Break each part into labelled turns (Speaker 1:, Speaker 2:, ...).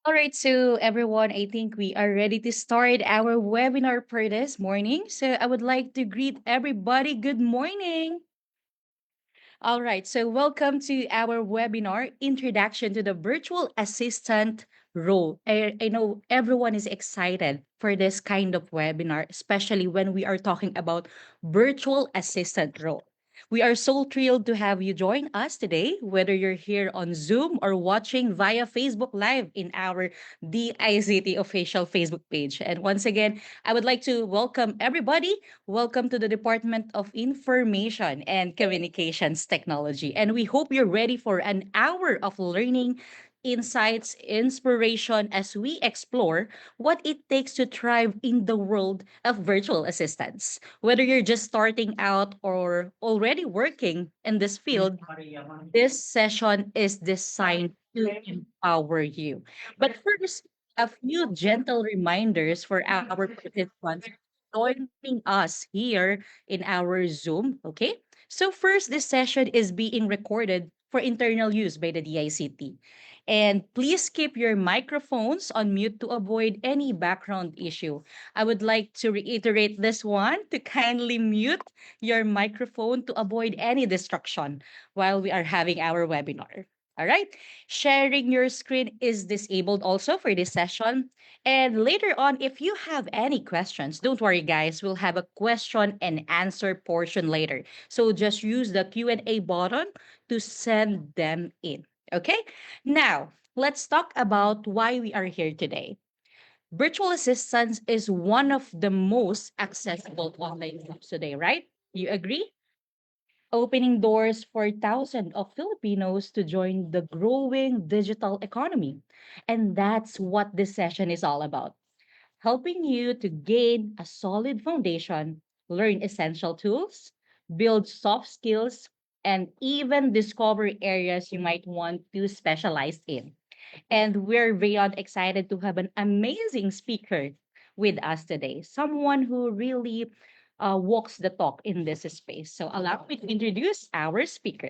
Speaker 1: All right, so everyone, I think we are ready to start our webinar for this morning. So I would like to greet everybody. Good morning. All right, so welcome to our webinar, Introduction to the Virtual Assistant Role. I know everyone is excited for this kind of webinar, especially when we are talking about virtual assistant role. We are so thrilled to have you join us today, whether you're here on Zoom or watching via Facebook Live in our DICT official Facebook page. And once again, I would like to welcome everybody. Welcome to the Department of Information and Communications Technology. And we hope you're ready for an hour of learning, insights, inspiration as we explore what it takes to thrive in the world of virtual assistants. Whether you're just starting out or already working in this field, this session is designed to empower you. But first, a few gentle reminders for our participants joining us here in our Zoom. Okay. So, first, this session is being recorded for internal use by the DICT. And please keep your microphones on mute to avoid any background issue. I would like to reiterate this one to kindly mute your microphone to avoid any distraction while we are having our webinar. All right. Sharing your screen is disabled also for this session. And later on, if you have any questions, don't worry, guys. We'll have a question and answer portion later. So just use the Q&A button to send them in. Okay. Now, let's talk about why we are here today. Virtual assistants is one of the most accessible online jobs today, right? You agree? Opening doors for thousands of Filipinos to join the growing digital economy. And that's what this session is all about, helping you to gain a solid foundation, learn essential tools, build soft skills, and even discover areas you might want to specialize in. And we're beyond excited to have an amazing speaker with us today, someone who really walks the talk in this space. So, allow me to introduce our speaker.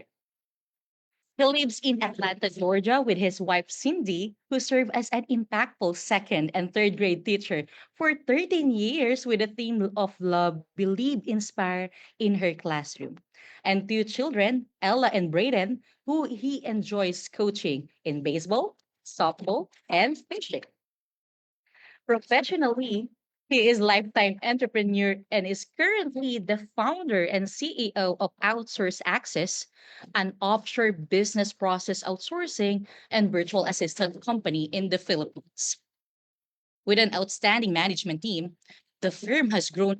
Speaker 1: He lives in Atlanta, Georgia, with his wife Cindy, who served as an impactful second and third grade teacher for 13 years with a theme of love, believe, inspire in her classroom. And two children, Ella and Brayden, who he enjoys coaching in baseball, softball, and fishing. Professionally, he is lifetime entrepreneur and is currently the founder and CEO of Outsource Access, an offshore business process outsourcing and virtual assistant company in the Philippines. With an outstanding management team, the firm has grown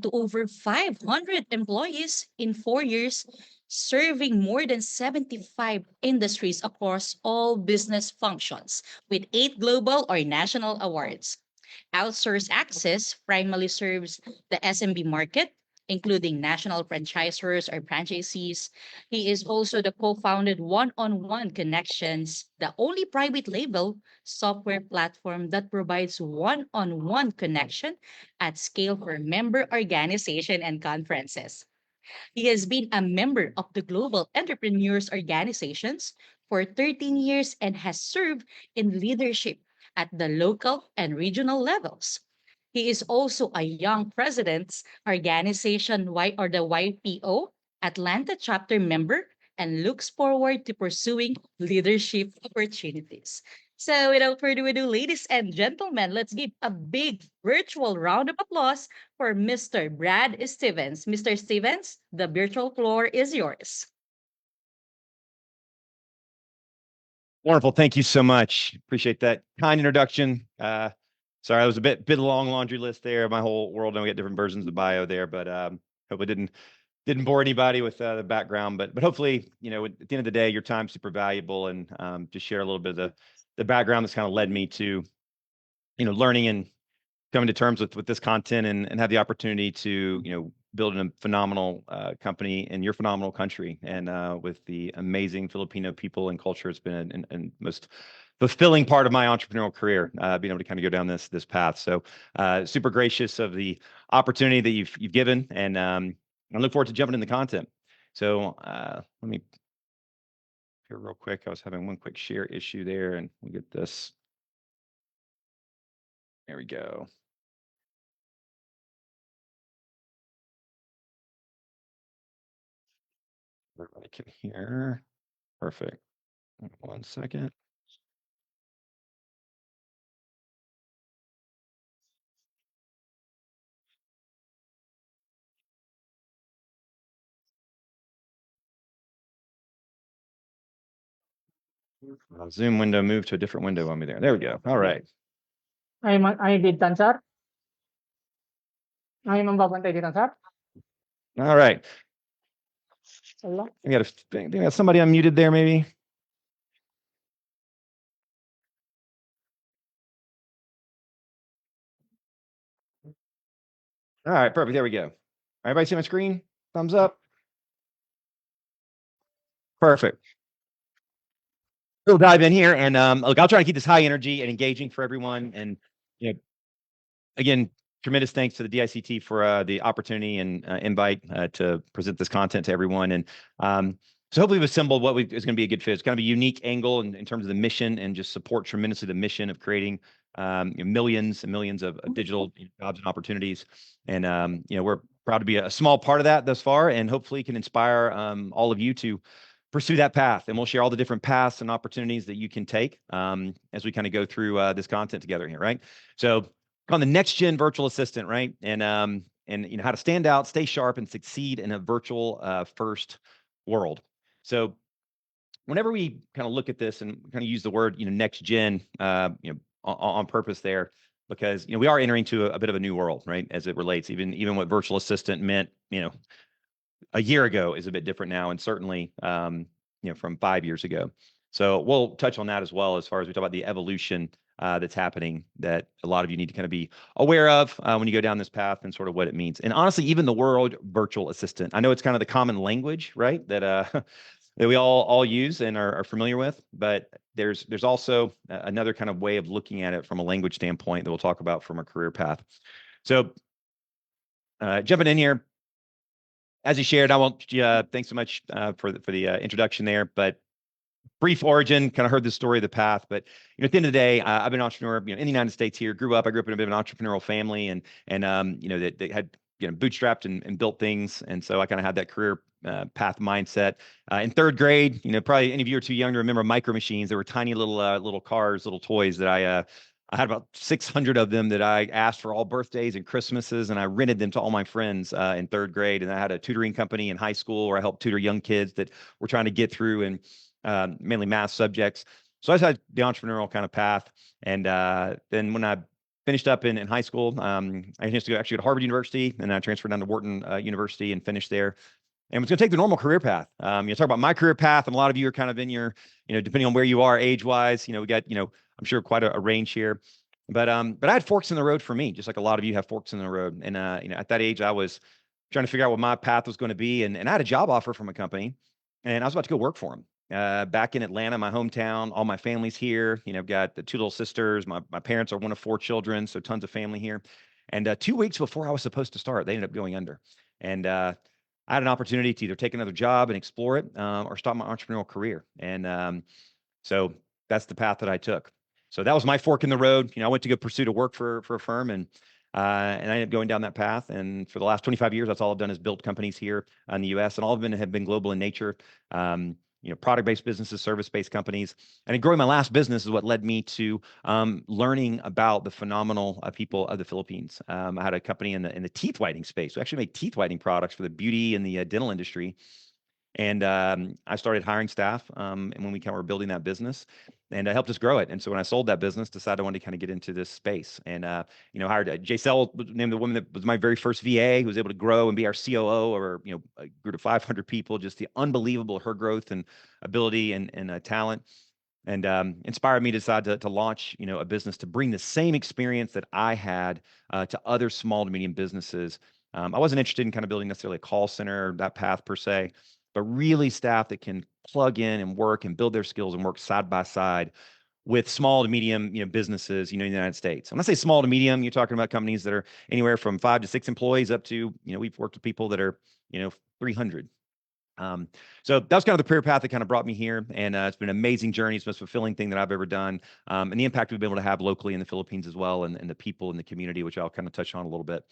Speaker 1: to over 500 employees in 4 years, serving more than 75 industries across all business functions, with 8 global or national awards. Outsource Access primarily serves the SMB market, including national franchisors or franchisees. He is also the co-founded One-on-One Connections, the only private label software platform that provides one-on-one connection at scale for member organization and conferences. He has been a member of the Global Entrepreneurs Organizations for 13 years and has served in leadership at the local and regional levels. He is also a young president's organization or the YPO Atlanta chapter member and looks forward to pursuing leadership opportunities. So, without further ado, ladies and gentlemen, let's give a big virtual round of applause for Mr. Brad Stevens. Mr. Stevens, the virtual floor is yours.
Speaker 2: Wonderful. Thank you so much. Appreciate that kind introduction. Sorry, I was a bit of a long laundry list there. My whole world, and we get different versions of the bio there, but hope I didn't bore anybody with the background. But hopefully, at the end of the day, your time's super valuable, and just share a little bit of the background that's kind of led me to learning and coming to terms with this content and have the opportunity to build a phenomenal company in your phenomenal country and with the amazing Filipino people and culture. It's been an most fulfilling part of my entrepreneurial career, being able to kind of go down this path. So super gracious of the opportunity that you've given, and I look forward to jumping in the content. So let me here real quick. I was having one quick share issue there, and we'll get this. There we go. Everybody can hear. Perfect. 1 second. Zoom window moved to a different window on me there. There we go. All right.
Speaker 3: Ay didtan, sir? Ay mambabantay dito, sir?
Speaker 2: All right.
Speaker 3: Wala.
Speaker 2: We got somebody unmuted there, maybe. All right, perfect. There we go. Everybody see my screen? Thumbs up. Perfect. We'll dive in here, and look, I'll try to keep this high energy and engaging for everyone. And you know, again, tremendous thanks to the DICT for the opportunity and invite to present this content to everyone. And so hopefully we've assembled what is going to be a good fit. It's kind of a unique angle in terms of the mission, and just support tremendously the mission of creating millions and millions of digital jobs and opportunities. And we're proud to be a small part of that thus far, and hopefully can inspire all of you to pursue that path. And we'll share all the different paths and opportunities that you can take as we kind of go through this content together here, right? So on the next gen virtual assistant, right? And how to stand out, stay sharp, and succeed in a virtual first world. So whenever we kind of look at this and kind of use the word, next gen, on purpose there, because we are entering to a bit of a new world, right? As it relates, even what virtual assistant meant, a year ago is a bit different now, and certainly, from 5 years ago. So we'll touch on that as well, as far as we talk about the evolution that's happening, that a lot of you need to kind of be aware of when you go down this path, and sort of what it means. And honestly, even the word virtual assistant, I know it's kind of the common language, right? That that we all use and are familiar with, but there's also another kind of way of looking at it from a language standpoint that we'll talk about from a career path. So jumping in here, as you shared, I won't. Thanks so much for the introduction there, but brief origin. Kind of heard the story of the path, but at the end of the day, I've been an entrepreneur. In the United States here, I grew up in a bit of an entrepreneurial family, and they had bootstrapped and built things, and so I kind of had that career path mindset. In third grade, probably any of you are too young to remember Micro Machines. There were tiny little cars, little toys that I had about 600 of them that I asked for all birthdays and Christmases, and I rented them to all my friends in third grade. And I had a tutoring company in high school where I helped tutor young kids that were trying to get through in mainly math subjects. So I just had the entrepreneurial kind of path. And then when I finished up in high school, I managed to go actually to Harvard University, and I transferred down to Wharton University and finished there. And was going to take the normal career path. Talk about my career path, and a lot of you are kind of in your, depending on where you are age-wise, we got, I'm sure quite a range here. But I had forks in the road for me, just like a lot of you have forks in the road. And at that age, I was trying to figure out what my path was going to be, and I had a job offer from a company, and I was about to go work for them. Back in Atlanta, my hometown, all my family's here. I've got the two little sisters. My parents are one of 4 children, so tons of family here. And 2 weeks before I was supposed to start, they ended up going under. And I had an opportunity to either take another job and explore it, or start my entrepreneurial career. And so that's the path that I took. So that was my fork in the road. I went to go pursue to work for a firm, and I ended up going down that path. And for the last 25 years, that's all I've done is build companies here in the U.S. And all of them have been global in nature. Product-based businesses, service-based companies. And growing my last business is what led me to learning about the phenomenal people of the Philippines. I had a company in the teeth whitening space. We actually made teeth whitening products for the beauty and the dental industry. And I started hiring staff, and when we kind of were building that business, and I helped us grow it. And so when I sold that business, decided I wanted to kind of get into this space, and hired Jacel, named the woman that was my very first VA, who was able to grow and be our COO, or grew to 500 people. Just the unbelievable her growth and ability and talent, and inspired me to decide to launch a business to bring the same experience that I had to other small to medium businesses. I wasn't interested in kind of building necessarily a call center, that path per se, but really staff that can plug in and work and build their skills and work side by side with small to medium, businesses, in the United States. When I say small to medium, you're talking about companies that are anywhere from 5 to 6 employees up to, we've worked with people that are, 300. So that was kind of the career path that kind of brought me here. And it's been an amazing journey. It's the most fulfilling thing that I've ever done. And the impact we've been able to have locally in the Philippines as well, and the people in the community, which I'll kind of touch on a little bit.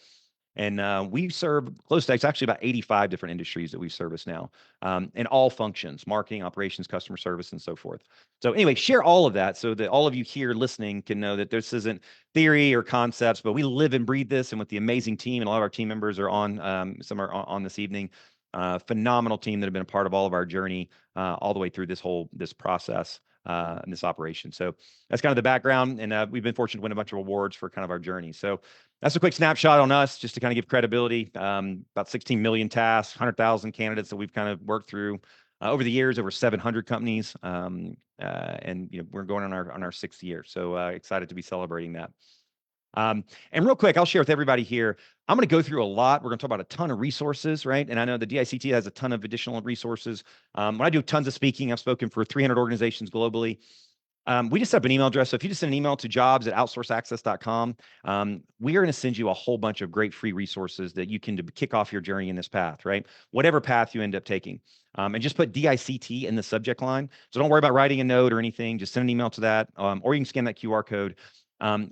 Speaker 2: And we serve close to, it's actually about 85 different industries that we service now, in all functions, marketing, operations, customer service, and so forth. So anyway, share all of that so that all of you here listening can know that this isn't theory or concepts, but we live and breathe this. And with the amazing team, and a lot of our team members are on, some are on this evening, phenomenal team that have been a part of all of our journey all the way through this process and this operation. So that's kind of the background, and we've been fortunate to win a bunch of awards for kind of our journey. So that's a quick snapshot on us, just to kind of give credibility. About 16 million tasks, 100,000 candidates that we've kind of worked through over the years, over 700 companies, and we're going on our 6th year. So excited to be celebrating that. And real quick, I'll share with everybody here. I'm going to go through a lot. We're going to talk about a ton of resources, right? And I know the DICT has a ton of additional resources. When I do tons of speaking, I've spoken for 300 organizations globally. We just set up an email address. So if you just send an email to jobs@outsourceaccess.com, we are going to send you a whole bunch of great free resources that you can kick off your journey in this path, right? Whatever path you end up taking. And just put DICT in the subject line. So don't worry about writing a note or anything. Just send an email to that, or you can scan that QR code.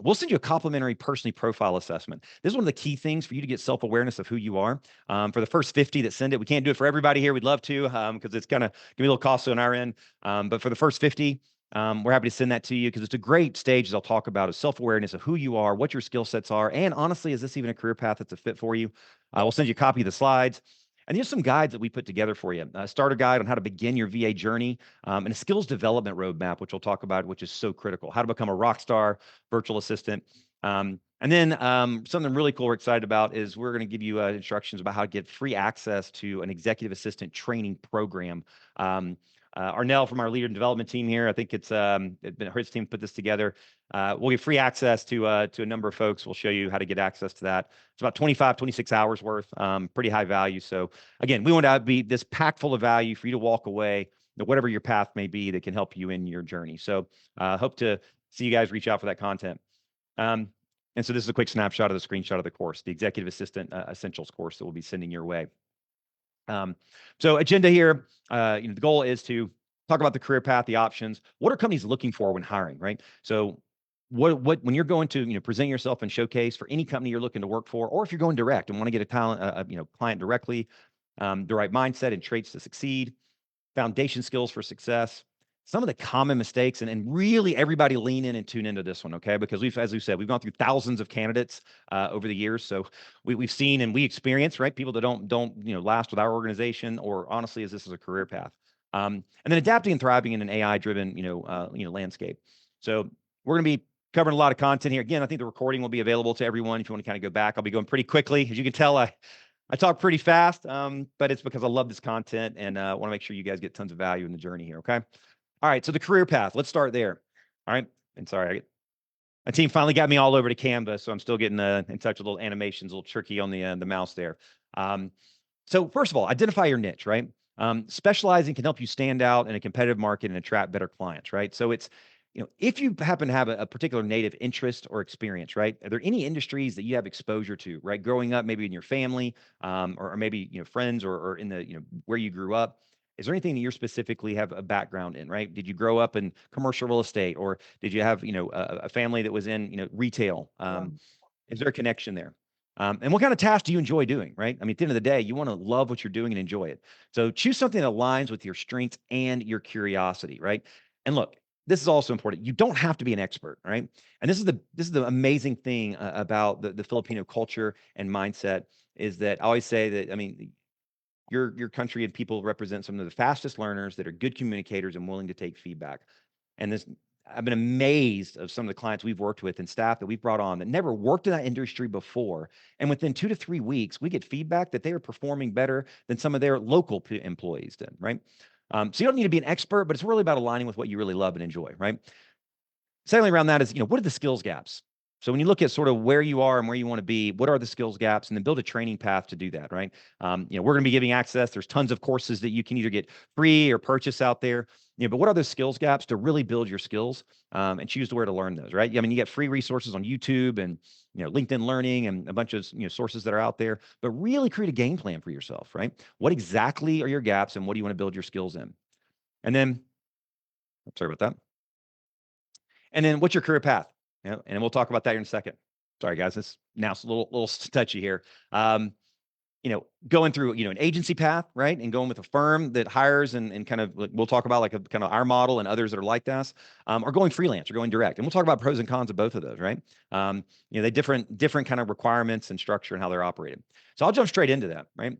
Speaker 2: We'll send you a complimentary personally profile assessment. This is one of the key things for you to get self-awareness of who you are. For the first 50 that send it, we can't do it for everybody here. We'd love to, because it's kind of going to be a little costly on our end. But for the first 50, we're happy to send that to you, because it's a great stage, as I'll talk about, of self-awareness of who you are, what your skill sets are, and honestly, is this even a career path that's a fit for you? We'll send you a copy of the slides. And here's some guides that we put together for you. A starter guide on how to begin your VA journey, and a skills development roadmap, which we'll talk about, which is so critical. How to become a rock star virtual assistant. And then something really cool we're excited about is we're going to give you instructions about how to get free access to an executive assistant training program. Arnell from our leader and development team here, I think it's been his team put this together. We'll give free access to a number of folks. We'll show you how to get access to that. It's about 26 hours worth, pretty high value. So again, we want to be this packed full of value for you to walk away, whatever your path may be, that can help you in your journey. So hope to see you guys reach out for that content. And so this is a quick snapshot of the screenshot of the course, the Executive Assistant Essentials course that we'll be sending your way. So agenda here, the goal is to talk about the career path, the options. What are companies looking for when hiring, right? So what when you're going to present yourself and showcase for any company you're looking to work for, or if you're going direct and want to get a talent, client directly, the right mindset and traits to succeed, foundation skills for success. Some of the common mistakes, and really everybody lean in and tune into this one, okay? Because as we said, we've gone through thousands of candidates over the years. So we've seen and we experience, right? People that don't last with our organization, or honestly, as this is a career path. And then adapting and thriving in an AI-driven, landscape. So we're going to be covering a lot of content here. Again, I think the recording will be available to everyone if you want to kind of go back. I'll be going pretty quickly. As you can tell, I talk pretty fast, but it's because I love this content and want to make sure you guys get tons of value in the journey here, okay? All right, so the career path, let's start there. All right, and sorry, my team finally got me all over to Canva, so I'm still getting in touch with little animations, a little tricky on the mouse there. So first of all, identify your niche, right? Specializing can help you stand out in a competitive market and attract better clients, right? So it's, if you happen to have a particular native interest or experience, right? Are there any industries that you have exposure to, right? Growing up, maybe in your family, or maybe, friends, or in the, where you grew up. Is there anything that you specifically have a background in, right? Did you grow up in commercial real estate, or did you have, a family that was in, retail? Is there a connection there? And what kind of tasks do you enjoy doing, right? I mean, at the end of the day, you want to love what you're doing and enjoy it. So choose something that aligns with your strengths and your curiosity, right? And look, this is also important. You don't have to be an expert, right? And this is the amazing thing about the Filipino culture and mindset, is that I always say that, I mean, your country and people represent some of the fastest learners that are good communicators and willing to take feedback. And I've been amazed of some of the clients we've worked with and staff that we've brought on that never worked in that industry before. And within 2 to 3 weeks, we get feedback that they are performing better than some of their local employees did, right? So you don't need to be an expert, but it's really about aligning with what you really love and enjoy, right? Secondly, around that is, what are the skills gaps? So when you look at sort of where you are and where you want to be, what are the skills gaps, and then build a training path to do that, right? We're going to be giving access. There's tons of courses that you can either get free or purchase out there. But what are those skills gaps to really build your skills, and choose where to learn those, right? I mean, you get free resources on YouTube and LinkedIn Learning and a bunch of sources that are out there, but really create a game plan for yourself, right? What exactly are your gaps, and what do you want to build your skills in? And then, sorry about that. And then what's your career path? And we'll talk about that here in a second. Sorry, guys, this now it's a little touchy here. Going through, an agency path, right? And going with a firm that hires and kind of, we'll talk about like a kind of our model and others that are like this, or going freelance or going direct. And we'll talk about pros and cons of both of those, right? They different kind of requirements and structure and how they're operated. So I'll jump straight into that, right?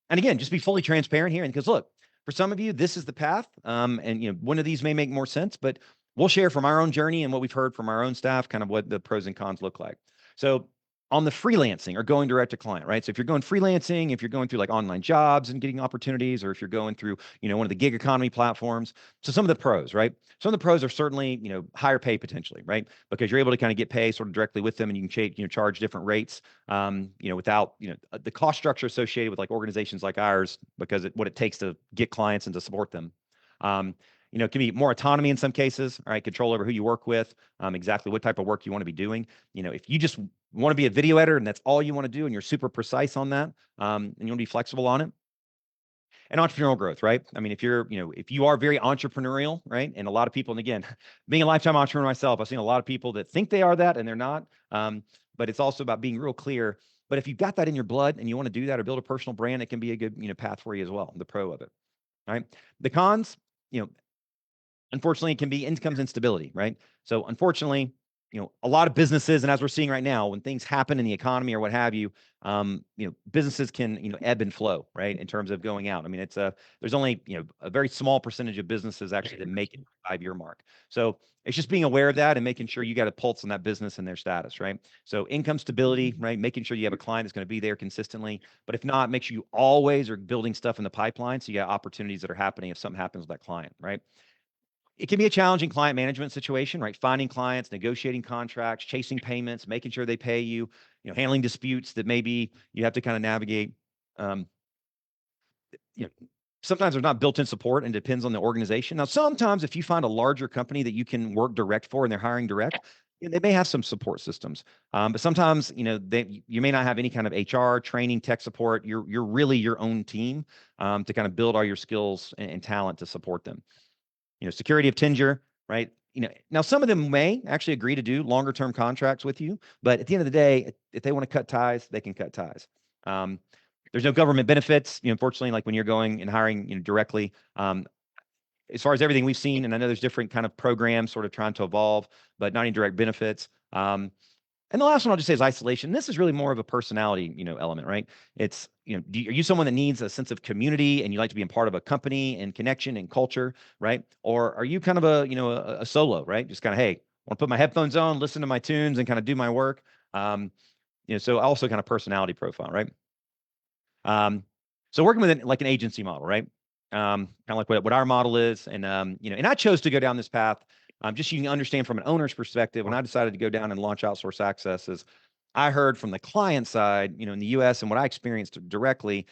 Speaker 2: And again, just be fully transparent here. And because look, for some of you, this is the path. And one of these may make more sense, but we'll share from our own journey and what we've heard from our own staff, kind of what the pros and cons look like. So on the freelancing or going direct to client, right? So if you're going freelancing, if you're going through like online jobs and getting opportunities, or if you're going through, one of the gig economy platforms. So some of the pros, right? Some of the pros are certainly, higher pay potentially, right? Because you're able to kind of get paid sort of directly with them, and you can charge different rates, without, the cost structure associated with like organizations like ours, because what it takes to get clients and to support them. It can be more autonomy in some cases, all right? Control over who you work with, exactly what type of work you want to be doing. If you just want to be a video editor and that's all you want to do, and you're super precise on that, and you want to be flexible on it. And entrepreneurial growth, right? I mean, if you are very entrepreneurial, right? And a lot of people, and again, being a lifetime entrepreneur myself, I've seen a lot of people that think they are that and they're not. But it's also about being real clear. But if you've got that in your blood and you want to do that or build a personal brand, it can be a good, path for you as well. The pro of it, right? The cons, unfortunately, it can be incomes instability, right? So unfortunately, a lot of businesses, and as we're seeing right now, when things happen in the economy or what have you, businesses can, ebb and flow, right? In terms of going out. I mean, there's only, a very small percentage of businesses actually that make it 5-year mark. So it's just being aware of that and making sure you got a pulse on that business and their status, right? So income stability, right? Making sure you have a client that's going to be there consistently. But if not, make sure you always are building stuff in the pipeline, so you got opportunities that are happening if something happens with that client, right? It can be a challenging client management situation, right? Finding clients, negotiating contracts, chasing payments, making sure they pay you, handling disputes that maybe you have to kind of navigate. Sometimes there's not built-in support, and depends on the organization. Now, sometimes if you find a larger company that you can work direct for and they're hiring direct, they may have some support systems. But sometimes, you may not have any kind of HR, training, tech support. You're really your own team, to kind of build all your skills and talent to support them. Security of tenure, right? Now some of them may actually agree to do longer term contracts with you, but at the end of the day, if they want to cut ties, they can cut ties. There's no government benefits, unfortunately, like when you're going and hiring, directly. As far as everything we've seen, and I know there's different kind of programs sort of trying to evolve, but not any direct benefits. And the last one I'll just say is isolation. This is really more of a personality, element, right? It's, are you someone that needs a sense of community and you like to be a part of a company and connection and culture, right? Or are you kind of a solo, right? Just kind of, hey, I want to put my headphones on, listen to my tunes, and kind of do my work. So also kind of personality profile, right? So working with like an agency model, right? Kind of like what our model is. And, and I chose to go down this path. Just so you can understand from an owner's perspective, when I decided to go down and launch Outsource Access, is I heard from the client side, in the US, and what I experienced directly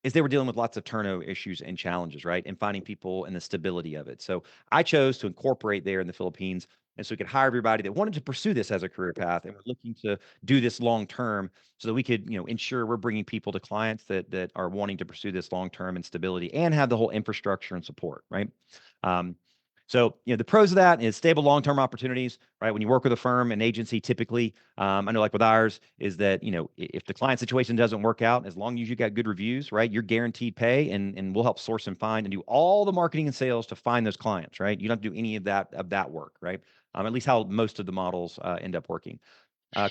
Speaker 2: is they were dealing with lots of turnover issues and challenges, right? And finding people and the stability of it. So I chose to incorporate there in the Philippines. And so we could hire everybody that wanted to pursue this as a career path, and we're looking to do this long term, so that we could, ensure we're bringing people to clients that are wanting to pursue this long term and stability, and have the whole infrastructure and support, right? So, the pros of that is stable long-term opportunities, right? When you work with a firm, an agency, typically, I know like with ours, is that, if the client situation doesn't work out, as long as you got good reviews, right, you're guaranteed pay, and we'll help source and find and do all the marketing and sales to find those clients, right? You don't have to do any of that work, right? At least how most of the models end up working.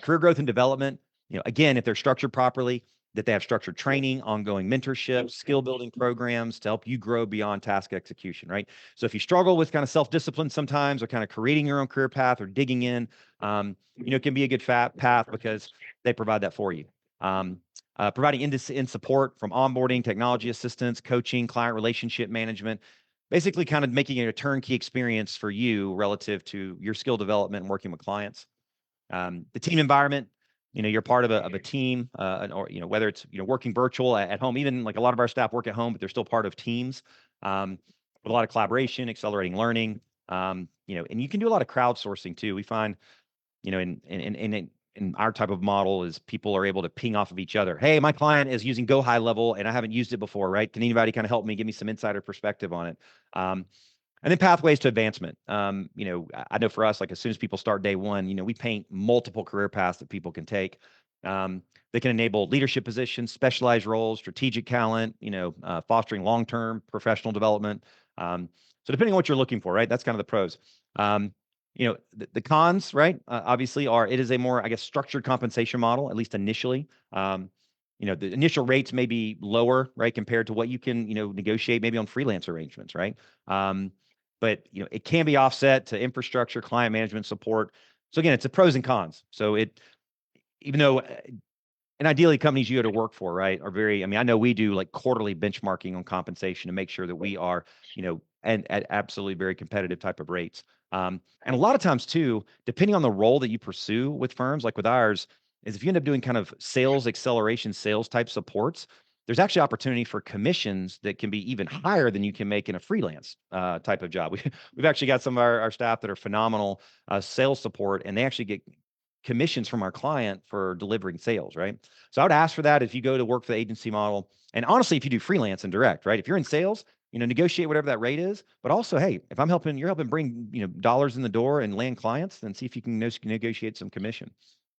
Speaker 2: Career growth and development, again, if they're structured properly, that they have structured training, ongoing mentorship, skill building programs to help you grow beyond task execution, right? So if you struggle with kind of self-discipline sometimes, or kind of creating your own career path, or digging in, it can be a good path, because they provide that for you. Providing end-to-end support from onboarding, technology assistance, coaching, client relationship management, basically kind of making it a turnkey experience for you relative to your skill development and working with clients. The team environment, you're part of a team, or whether it's working virtual at home. Even like a lot of our staff work at home, but they're still part of teams, with a lot of collaboration, accelerating learning. And you can do a lot of crowdsourcing too. We find, in our type of model is people are able to ping off of each other. Hey, my client is using Go High Level and I haven't used it before, right? Can anybody kind of help me, give me some insider perspective on it? And then pathways to advancement. I know for us, like as soon as people start day one, we paint multiple career paths that people can take. They can enable leadership positions, specialized roles, strategic talent, fostering long-term professional development. So depending on what you're looking for, right? That's kind of the pros. The cons, right? Obviously it is a more, I guess, structured compensation model, at least initially. The initial rates may be lower, right? Compared to what you can, negotiate maybe on freelance arrangements, right? But it can be offset to infrastructure, client management support. So again, it's the pros and cons. So even though, and ideally companies you go to work for, right, are very, I know we do like quarterly benchmarking on compensation to make sure that we are, and at absolutely very competitive type of rates. And a lot of times too, depending on the role that you pursue with firms, like with ours, is if you end up doing kind of sales acceleration, sales type supports, there's actually opportunity for commissions that can be even higher than you can make in a freelance type of job. We've actually got some of our staff that are phenomenal sales support, and they actually get commissions from our client for delivering sales, right? So I would ask for that if you go to work for the agency model. And honestly, if you do freelance and direct, right? If you're in sales, negotiate whatever that rate is. But also, hey, if you're helping bring, dollars in the door and land clients, then see if you can negotiate some commission.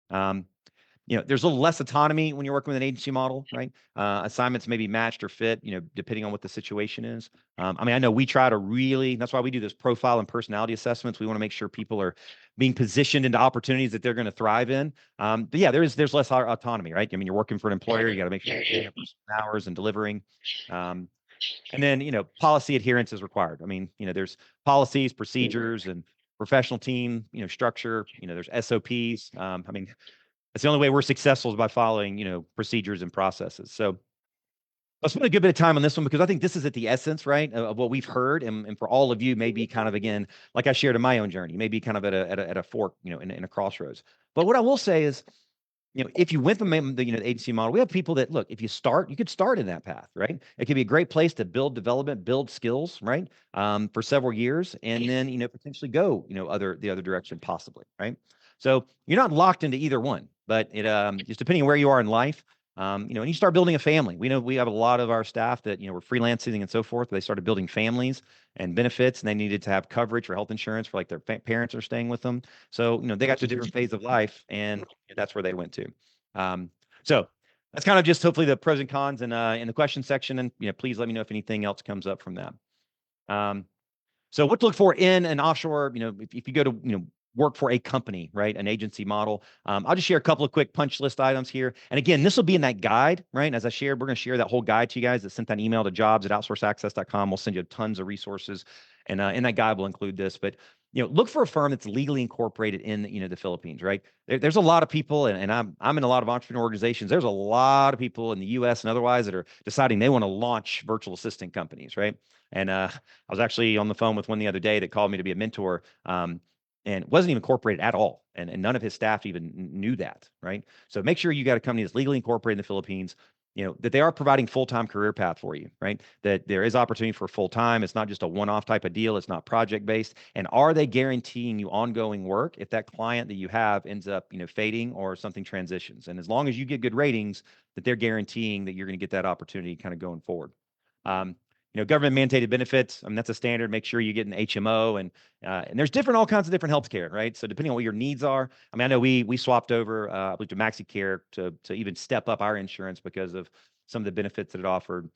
Speaker 2: There's a little less autonomy when you're working with an agency model, right? Assignments may be matched or fit, depending on what the situation is. I know we try to that's why we do this profile and personality assessments. We want to make sure people are being positioned into opportunities that they're going to thrive in. But yeah, there's less autonomy, right? You're working for an employer, you got to make sure you're putting hours and delivering. And then, policy adherence is required. There's policies, procedures, and professional team, structure, there's SOPs. That's the only way we're successful is by following, procedures and processes. So I'll spend a good bit of time on this one because I think this is at the essence, right, of what we've heard. And for all of you, maybe kind of, again, like I shared in my own journey, maybe kind of at a fork, in a crossroads. But what I will say is, if you went the agency model, we have people that look, if you could start in that path, right? It could be a great place to build development, build skills, right? For several years, and then, potentially go, the other direction possibly, right? So you're not locked into either one, but it just depending on where you are in life, and you start building a family. We know we have a lot of our staff that, were freelancing and so forth. They started building families and benefits, and they needed to have coverage for health insurance for like their parents are staying with them. So, they got to a different phase of life, and that's where they went to. So that's kind of just hopefully the pros and cons in the question section. And, please let me know if anything else comes up from that. So what to look for in an offshore, if you go to, work for a company, right? An agency model. I'll just share a couple of quick punch list items here. And again, this will be in that guide, right? As I shared, we're going to share that whole guide to you guys. That sent that email to jobs@outsourceaccess.com. We'll send you tons of resources. And in that guide, we'll include this. But, look for a firm that's legally incorporated in, the Philippines, right? There's a lot of people, and I'm in a lot of entrepreneur organizations. There's a lot of people in the US and otherwise that are deciding they want to launch virtual assistant companies, right? And I was actually on the phone with one the other day that called me to be a mentor. And wasn't even incorporated at all. And none of his staff even knew that, right? So make sure you got a company that's legally incorporated in the Philippines, that they are providing full-time career path for you, right? That there is opportunity for full-time. It's not just a one-off type of deal. It's not project-based. And are they guaranteeing you ongoing work if that client that you have ends up, fading or something transitions? And as long as you get good ratings, that they're guaranteeing that you're going to get that opportunity kind of going forward. Government mandated benefits. That's a standard. Make sure you get an HMO, and there's all kinds of different healthcare, right? So depending on what your needs are, I know we swapped over, I believe, to MaxiCare to even step up our insurance because of some of the benefits that it offered,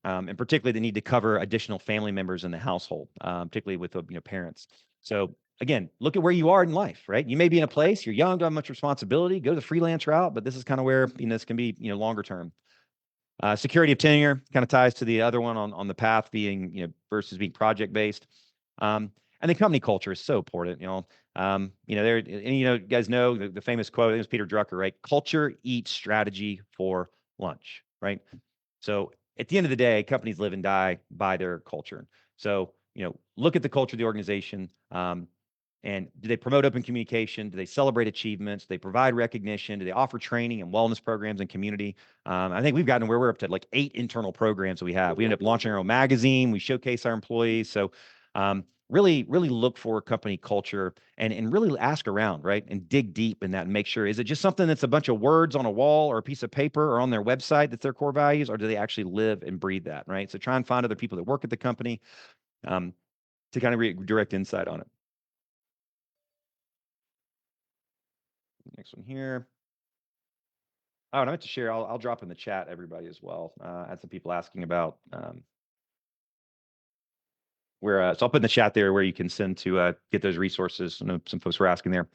Speaker 2: and particularly the need to cover additional family members in the household, particularly with parents. So again, look at where you are in life, right? You may be in a place you're young, don't have much responsibility, go the freelance route, but this is kind of where this can be longer term. Security of tenure kind of ties to the other one on the path being, versus being project-based. And the company culture is so important, you guys know the famous quote, I think it was Peter Drucker, right? Culture eats strategy for lunch, right? So at the end of the day, companies live and die by their culture. So, look at the culture of the organization. And do they promote open communication? Do they celebrate achievements? Do they provide recognition? Do they offer training and wellness programs and community? I think we've gotten where we're up to like 8 internal programs that we have. We ended up launching our own magazine. We showcase our employees. So really look for company culture and really ask around, right? And dig deep in that and make sure, is it just something that's a bunch of words on a wall or a piece of paper or on their website that's their core values, or do they actually live and breathe that, right? So try and find other people that work at the company to kind of direct insight on it. Next one here. Oh, and I meant to share, I'll drop in the chat everybody as well. I had some people asking about where, so I'll put in the chat there where you can send to get those resources. I know some folks were asking there.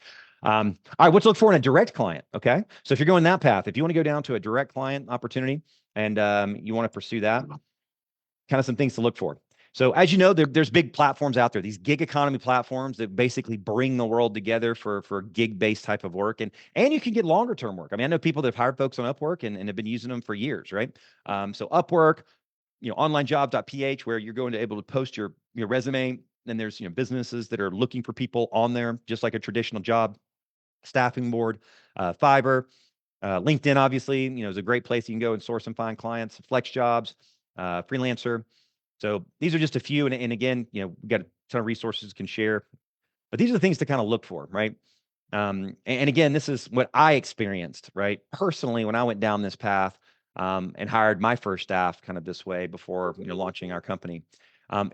Speaker 2: All right, what to look for in a direct client, okay? So if you're going that path, if you want to go down to a direct client opportunity and you want to pursue that, kind of some things to look for. So as you know, there's big platforms out there, these gig economy platforms that basically bring the world together for gig-based type of work. And you can get longer term work. I mean, I know people that have hired folks on Upwork and have been using them for years, right? So Upwork, onlinejob.ph, where you're going to able to post your resume. And there's, businesses that are looking for people on there, just like a traditional job staffing board. Fiverr, LinkedIn, obviously, is a great place you can go and source and find clients. FlexJobs, Freelancer. So these are just a few. And again, we've got a ton of resources can share, but these are the things to kind of look for, right? And again, this is what I experienced, right? Personally, when I went down this path and hired my first staff kind of this way before launching our company,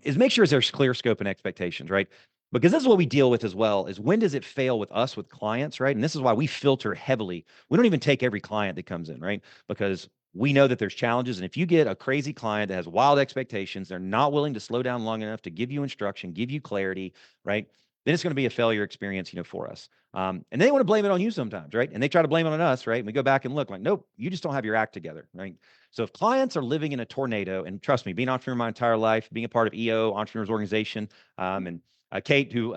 Speaker 2: is make sure there's clear scope and expectations, right? Because this is what we deal with as well, is when does it fail with us, with clients, right? And this is why we filter heavily. We don't even take every client that comes in, right? Because we know that there's challenges. And if you get a crazy client that has wild expectations, they're not willing to slow down long enough to give you instruction, give you clarity, right? Then it's going to be a failure experience, for us. And they want to blame it on you sometimes, right? And they try to blame it on us, right? And we go back and look like, nope, you just don't have your act together, right? So if clients are living in a tornado, and trust me, being an entrepreneur my entire life, being a part of EO, Entrepreneurs Organization, and Kate, who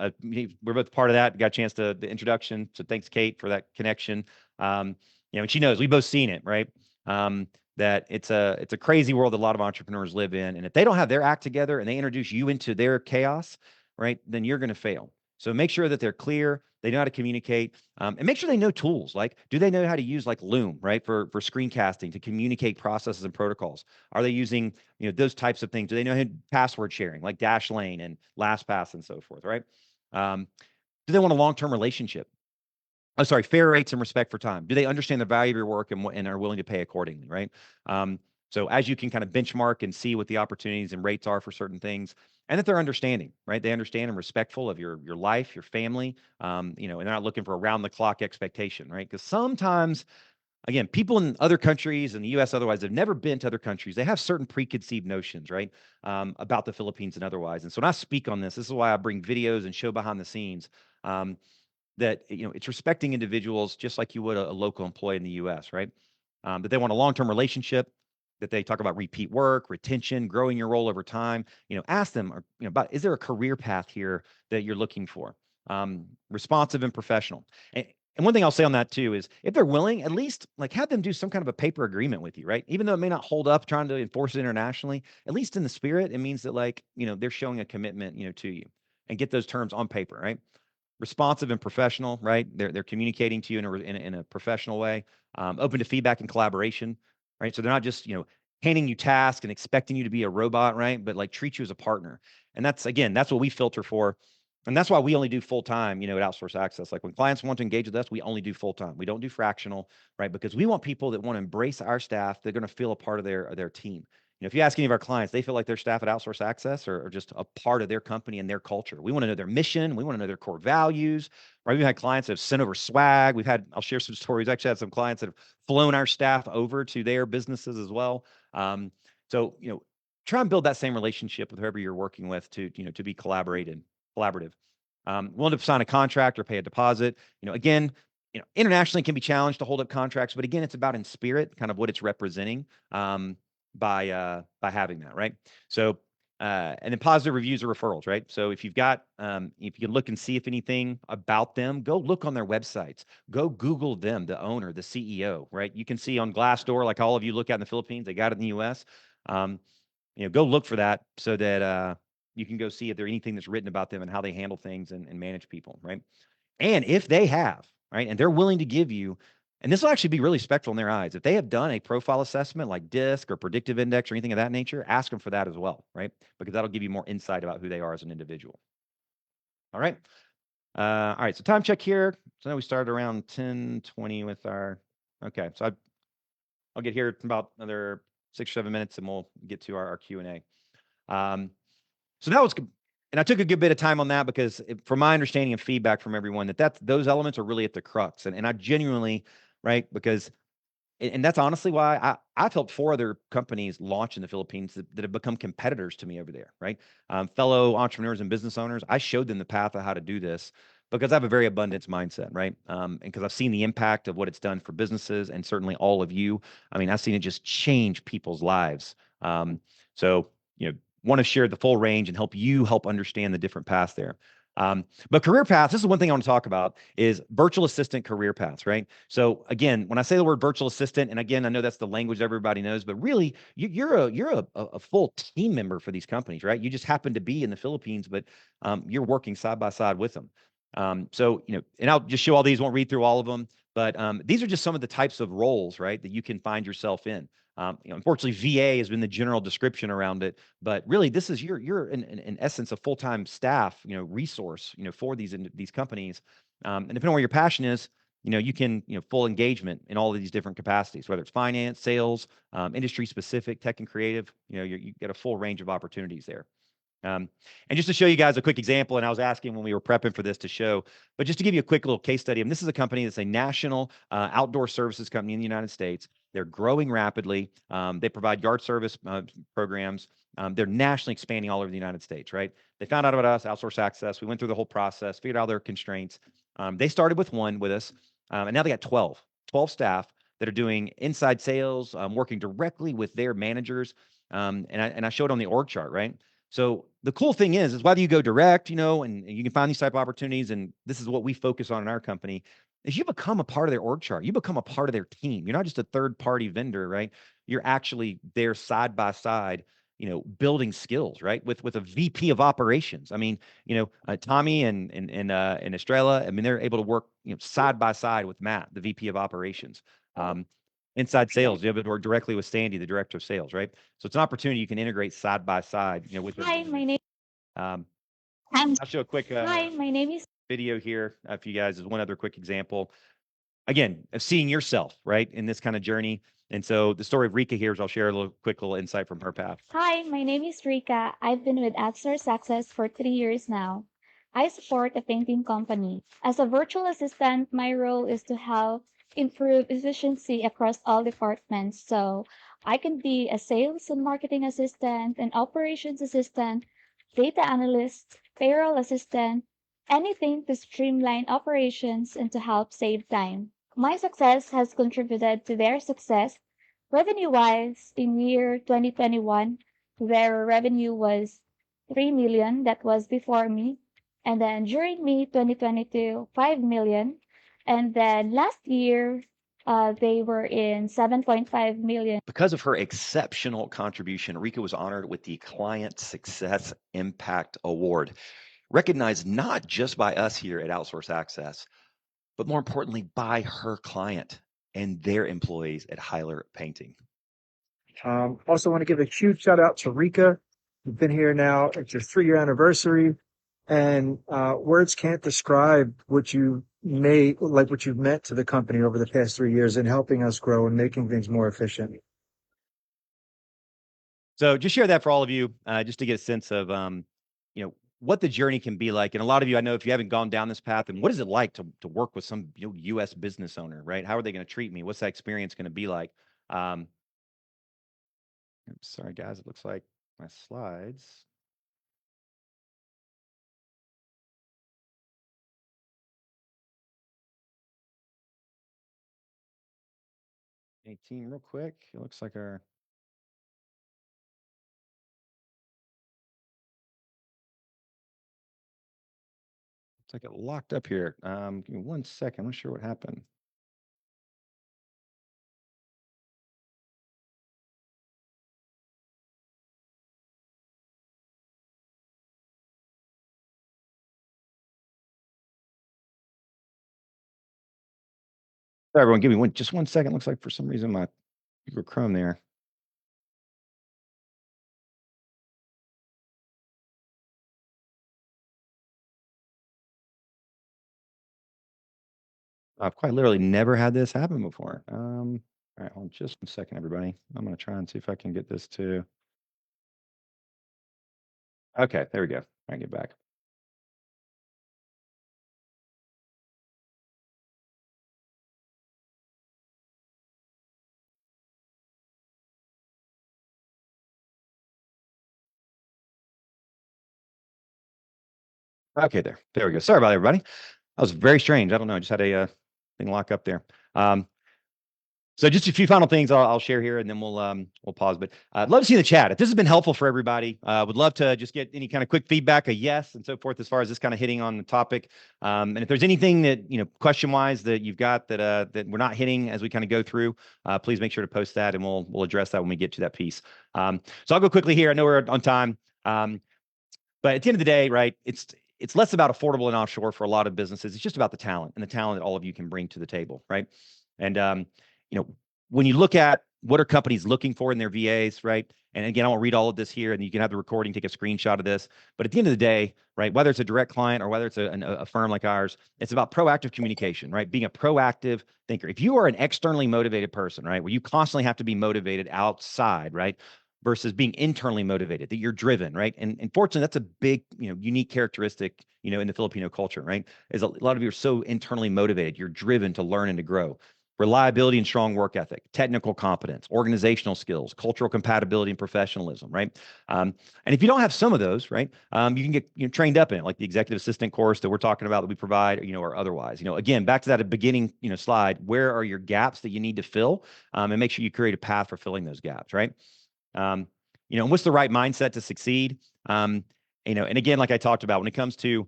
Speaker 2: we're both part of that, got a chance to the introduction. So thanks, Kate, for that connection. And she knows we've both seen it, right? That it's a crazy world that a lot of entrepreneurs live in. And if they don't have their act together and they introduce you into their chaos, right, then you're going to fail. So make sure that they're clear, they know how to communicate, and make sure they know tools. Like, do they know how to use like Loom, right, for screencasting to communicate processes and protocols? Are they using those types of things? Do they know how to password sharing like Dashlane and LastPass and so forth, right? Do they want a long-term relationship? Oh, sorry, fair rates and respect for time. Do they understand the value of your work and are willing to pay accordingly, right? So as you can kind of benchmark and see what the opportunities and rates are for certain things, and that they're understanding, right? They understand and respectful of your life, your family, and they're not looking for around the clock expectation, right? Because sometimes, again, people in other countries, in the U.S. otherwise, have never been to other countries. They have certain preconceived notions, right, about the Philippines and otherwise. And so when I speak on this is why I bring videos and show behind the scenes. That it's respecting individuals just like you would a local employee in the U.S., right? That they want a long-term relationship, that they talk about repeat work, retention, growing your role over time. Ask them, about, is there a career path here that you're looking for? Responsive and professional. And one thing I'll say on that too is if they're willing, at least like have them do some kind of a paper agreement with you, right? Even though it may not hold up trying to enforce it internationally, at least in the spirit, it means that like, they're showing a commitment, to you, and get those terms on paper, right? Responsive and professional, right? They're communicating to you in a professional way, open to feedback and collaboration, right? So they're not just, handing you tasks and expecting you to be a robot, right? But like treat you as a partner. And that's what we filter for. And that's why we only do full time, at Outsource Access. Like when clients want to engage with us, we only do full time. We don't do fractional, right? Because we want people that want to embrace our staff. They're going to feel a part of their team. If you ask any of our clients, they feel like their staff at Outsource Access are just a part of their company and their culture. We want to know their mission. We want to know their core values, right? We've had clients that have sent over swag. I'll share some stories. I actually had some clients that have flown our staff over to their businesses as well. So, try and build that same relationship with whoever you're working with to be collaborative. Willing to sign a contract or pay a deposit. Again, internationally can be challenged to hold up contracts, but again, it's about in spirit, kind of what it's representing. By having that, right? So, and then positive reviews or referrals, right? So if you've got, if you can look and see if anything about them, go look on their websites, go Google them, the owner, the CEO, right? You can see on Glassdoor, like all of you look at in the Philippines, they got it in the US. Go look for that so that, you can go see if there's anything that's written about them and how they handle things and manage people, right? And if they have, right, and they're willing to give you, and this will actually be really spectral in their eyes. If they have done a profile assessment like DISC or predictive index or anything of that nature, ask them for that as well, right? Because that'll give you more insight about who they are as an individual. All right. All right. So time check here. So now we started around 10:20 with our, okay. So I'll get here in about another 6 or 7 minutes and we'll get to our Q&A. So that was, and I took a good bit of time on that because from my understanding and feedback from everyone that those elements are really at the crux. And I genuinely, right, because, and that's honestly why I've helped 4 other companies launch in the Philippines that have become competitors to me over there, right? Fellow entrepreneurs and business owners, I showed them the path of how to do this because I have a very abundance mindset, right? And because I've seen the impact of what it's done for businesses and certainly all of you. I mean, I've seen it just change people's lives. So, want to share the full range and help you understand the different paths there. But career paths, this is one thing I want to talk about is virtual assistant career paths, right? So again, when I say the word virtual assistant, and again, I know that's the language everybody knows, but really you're a full team member for these companies, right? You just happen to be in the Philippines, but you're working side by side with them. So, and I'll just show all these, won't read through all of them, but these are just some of the types of roles, right, that you can find yourself in. Unfortunately, VA has been the general description around it, but really, this is you're in essence a full-time staff, resource, for these companies. And depending on where your passion is, you can full engagement in all of these different capacities, whether it's finance, sales, industry specific, tech and creative. You get a full range of opportunities there. And just to show you guys a quick example, and I was asking when we were prepping for this to show, but just to give you a quick little case study, and this is a company that's a national outdoor services company in the United States. They're growing rapidly. They provide yard service programs. They're nationally expanding all over the United States, right? They found out about us, Outsource Access. We went through the whole process, figured out their constraints. They started with 1 with us, and now they got 12 staff that are doing inside sales, working directly with their managers. And I showed on the org chart, right? So the cool thing is whether you go direct, and you can find these type of opportunities, and this is what we focus on in our company, is you become a part of their org chart. You become a part of their team. You're not just a third-party vendor, right? You're actually there side by side, building skills, right? With a VP of operations. I mean, Tommy and Estrella, I mean, they're able to work, side by side with Matt, the VP of operations. Inside sales, you have to work directly with Sandy, the director of sales, right? So it's an opportunity you can integrate side by side, with your
Speaker 4: Hi, my name.
Speaker 2: um,
Speaker 4: I'm
Speaker 2: I'll show a quick
Speaker 4: Hi, my name is.
Speaker 2: video here for you guys as one other quick example. Again, of seeing yourself, right, in this kind of journey. And so the story of Rika here is I'll share a quick little insight from her path.
Speaker 4: Hi, my name is Rika. I've been with Outsource Access for 3 years now. I support a painting company. As a virtual assistant, my role is to help improve efficiency across all departments. So I can be a sales and marketing assistant, an operations assistant, data analyst, payroll assistant, anything to streamline operations and to help save time. My success has contributed to their success. Revenue-wise, in year 2021, their revenue was 3 million. That was before me. And then during me, 2022, 5 million. And then last year, they were in 7.5 million.
Speaker 5: Because of her exceptional contribution, Rika was honored with the Client Success Impact Award, recognized not just by us here at Outsource Access, but more importantly, by her client and their employees at Hyler Painting.
Speaker 6: Also want to give a huge shout out to Rika. You've been here now. It's your 3-year anniversary, and words can't describe what you what you've meant to the company over the past 3 years in helping us grow and making things more efficient.
Speaker 2: So just share that for all of you, just to get a sense of, what the journey can be like. And a lot of you, I know if you haven't gone down this path, and what is it like to work with some U.S. business owner, right? How are they going to treat me? What's that experience going to be like? I'm sorry, guys. It looks like my slides. Real quick. It looks like our. It's like it locked up here. Give me 1 second. I'm not sure what happened. Sorry, everyone, give me just 1 second. Looks like for some reason my Google Chrome there. I've quite literally never had this happen before. All right, hold on just 1 second, everybody. I'm gonna try and see if I can get this to. Okay, there we go. I get back. Okay, there we go. Sorry about it, everybody. That was very strange. I don't know. I just had a thing lock up there. So just a few final things I'll share here, and then we'll pause. But I'd love to see in the chat if this has been helpful for everybody. Would love to just get any kind of quick feedback, a yes and so forth, as far as this kind of hitting on the topic. And if there's anything that question wise that you've got that we're not hitting as we kind of go through, please make sure to post that, and we'll address that when we get to that piece. So I'll go quickly here. I know we're on time, but at the end of the day, right? It's less about affordable and offshore for a lot of businesses. It's just about the talent and the talent that all of you can bring to the table, right? And when you look at what are companies looking for in their VAs, right? And again, I won't read all of this here, and you can have the recording, take a screenshot of this. But at the end of the day, right, whether it's a direct client or whether it's a firm like ours, it's about proactive communication, right? Being a proactive thinker. If you are an externally motivated person, right, where you constantly have to be motivated outside, right, versus being internally motivated, that you're driven, right? And fortunately, that's a big, unique characteristic, in the Filipino culture, right? Is a lot of you are so internally motivated. You're driven to learn and to grow. Reliability and strong work ethic, technical competence, organizational skills, cultural compatibility and professionalism, right? And if you don't have some of those, right, you can get trained up in it, like the executive assistant course that we're talking about that we provide, or otherwise. Again, back to that beginning, slide. Where are your gaps that you need to fill, and make sure you create a path for filling those gaps, right? And what's the right mindset to succeed? And again, like I talked about, when it comes to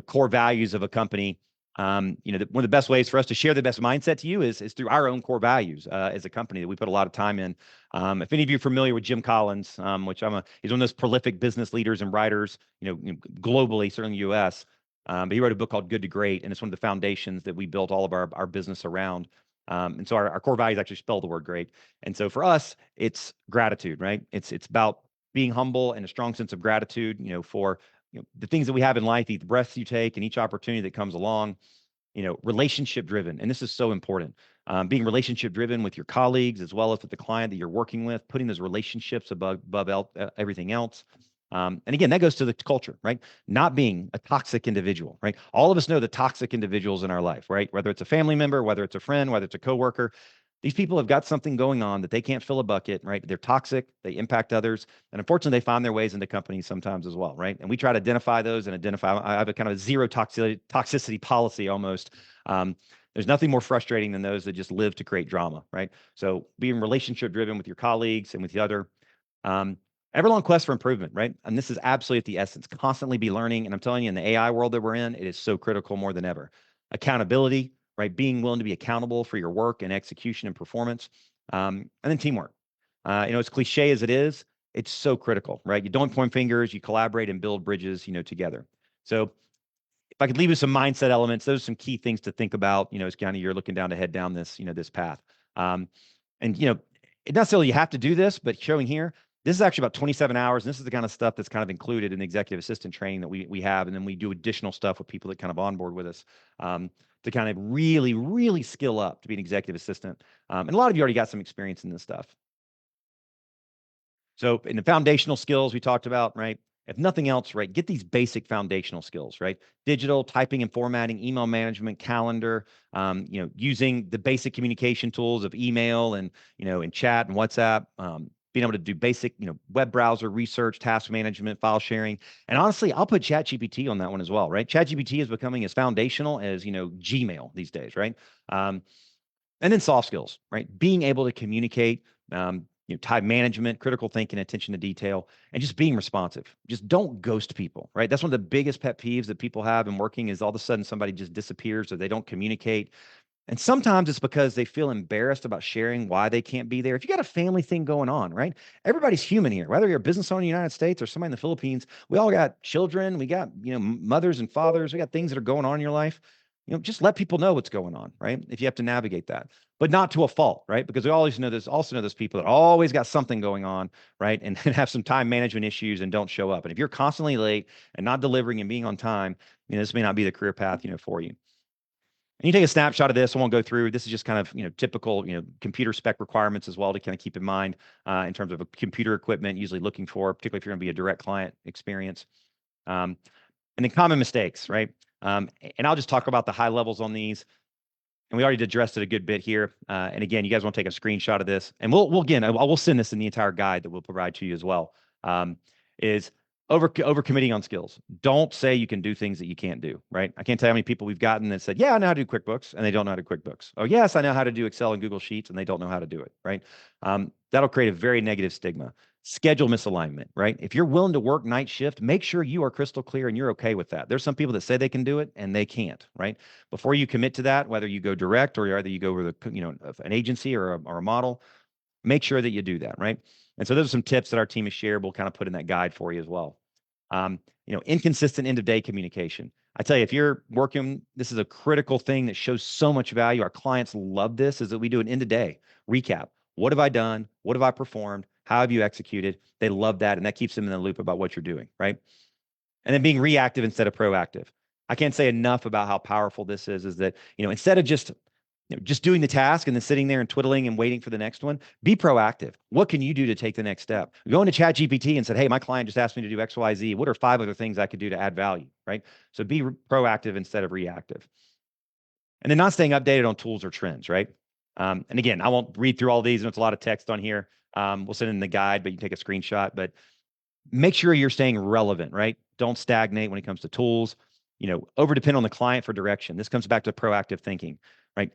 Speaker 2: core values of a company. One of the best ways for us to share the best mindset to you is through our own core values as a company that we put a lot of time in. If any of you are familiar with Jim Collins, which he's one of those prolific business leaders and writers, globally, certainly U.S. But he wrote a book called Good to Great, and it's one of the foundations that we built all of our business around. And so our core values actually spell the word great. And so for us, it's gratitude, right? It's about being humble and a strong sense of gratitude, for the things that we have in life, the breaths you take and each opportunity that comes along, relationship driven. And this is so important. Being relationship driven with your colleagues, as well as with the client that you're working with, putting those relationships above everything else. And again, that goes to the culture, right? Not being a toxic individual, right? All of us know the toxic individuals in our life, right? Whether it's a family member, whether it's a friend, whether it's a coworker, these people have got something going on that they can't fill a bucket, right? They're toxic, they impact others, and unfortunately, they find their ways into companies sometimes as well, right? And we try to identify those and identify. I have a kind of a zero toxicity policy almost. There's nothing more frustrating than those that just live to create drama, right? So being relationship driven with your colleagues and with the other. Ever-long quest for improvement, right? And this is absolutely at the essence. Constantly be learning, and I'm telling you, in the AI world that we're in, it is so critical more than ever. Accountability. Right? Being willing to be accountable for your work and execution and performance. And then teamwork. As cliche as it is, it's so critical, right? You don't point fingers, you collaborate and build bridges, together. So if I could leave you some mindset elements, those are some key things to think about, as kind of you're looking down to head down this, this path. It necessarily you have to do this, but showing here, this is actually about 27 hours. And this is the kind of stuff that's kind of included in the executive assistant training that we have. And then we do additional stuff with people that kind of onboard with us. To kind of really, really skill up to be an executive assistant. And a lot of you already got some experience in this stuff. So in the foundational skills we talked about, right? If nothing else, right, get these basic foundational skills, right? Digital, typing and formatting, email management, calendar, using the basic communication tools of email and, and chat and WhatsApp, being able to do basic, web browser research, task management, file sharing. And honestly, I'll put ChatGPT on that one as well, right? ChatGPT is becoming as foundational as, Gmail these days, right? And then soft skills, right? Being able to communicate, time management, critical thinking, attention to detail, and just being responsive. Just don't ghost people, right? That's one of the biggest pet peeves that people have in working is all of a sudden somebody just disappears or they don't communicate. And sometimes it's because they feel embarrassed about sharing why they can't be there. If you got a family thing going on, right? Everybody's human here, whether you're a business owner in the United States or somebody in the Philippines, we all got children, we got, mothers and fathers, we got things that are going on in your life. just let people know what's going on, right? If you have to navigate that, but not to a fault, right? Because we always know this, also know those people that always got something going on, right? And have some time management issues and don't show up. And if you're constantly late and not delivering and being on time, this may not be the career path, for you. And you take a snapshot of this. I won't go through. This is just kind of, typical, computer spec requirements as well to kind of keep in mind in terms of a computer equipment, usually looking for, particularly if you're going to be a direct client experience. And then common mistakes, right? And I'll just talk about the high levels on these. And we already addressed it a good bit here. And again, you guys want to take a screenshot of this, and we'll send this in the entire guide that we'll provide to you as well. Is overcommitting on skills. Don't say you can do things that you can't do, right? I can't tell you how many people we've gotten that said, yeah, I know how to do QuickBooks, and they don't know how to do QuickBooks. Oh, yes, I know how to do Excel and Google Sheets, and they don't know how to do it, right? That'll create a very negative stigma. Schedule misalignment, right? If you're willing to work night shift, make sure you are crystal clear and you're okay with that. There's some people that say they can do it and they can't, right? Before you commit to that, whether you go direct or either you go with an agency or a model, make sure that you do that, right? And so those are some tips that our team has shared. We'll kind of put in that guide for you as well. Inconsistent end of day communication. I tell you, if you're working, this is a critical thing that shows so much value. Our clients love this, is that we do an end of day recap. What have I done? What have I performed? How have you executed? They love that. And that keeps them in the loop about what you're doing, right? And then being reactive instead of proactive. I can't say enough about how powerful this is that, instead of just doing the task and then sitting there and twiddling and waiting for the next one, be proactive. What can you do to take the next step? Go into ChatGPT and said, hey, my client just asked me to do X, Y, Z. What are 5 other things I could do to add value, right? So be proactive instead of reactive. And then not staying updated on tools or trends, right? And again, I won't read through all these, and it's a lot of text on here. We'll send in the guide, but you can take a screenshot. But make sure you're staying relevant, right? Don't stagnate when it comes to tools. Over depend on the client for direction. This comes back to proactive thinking, right?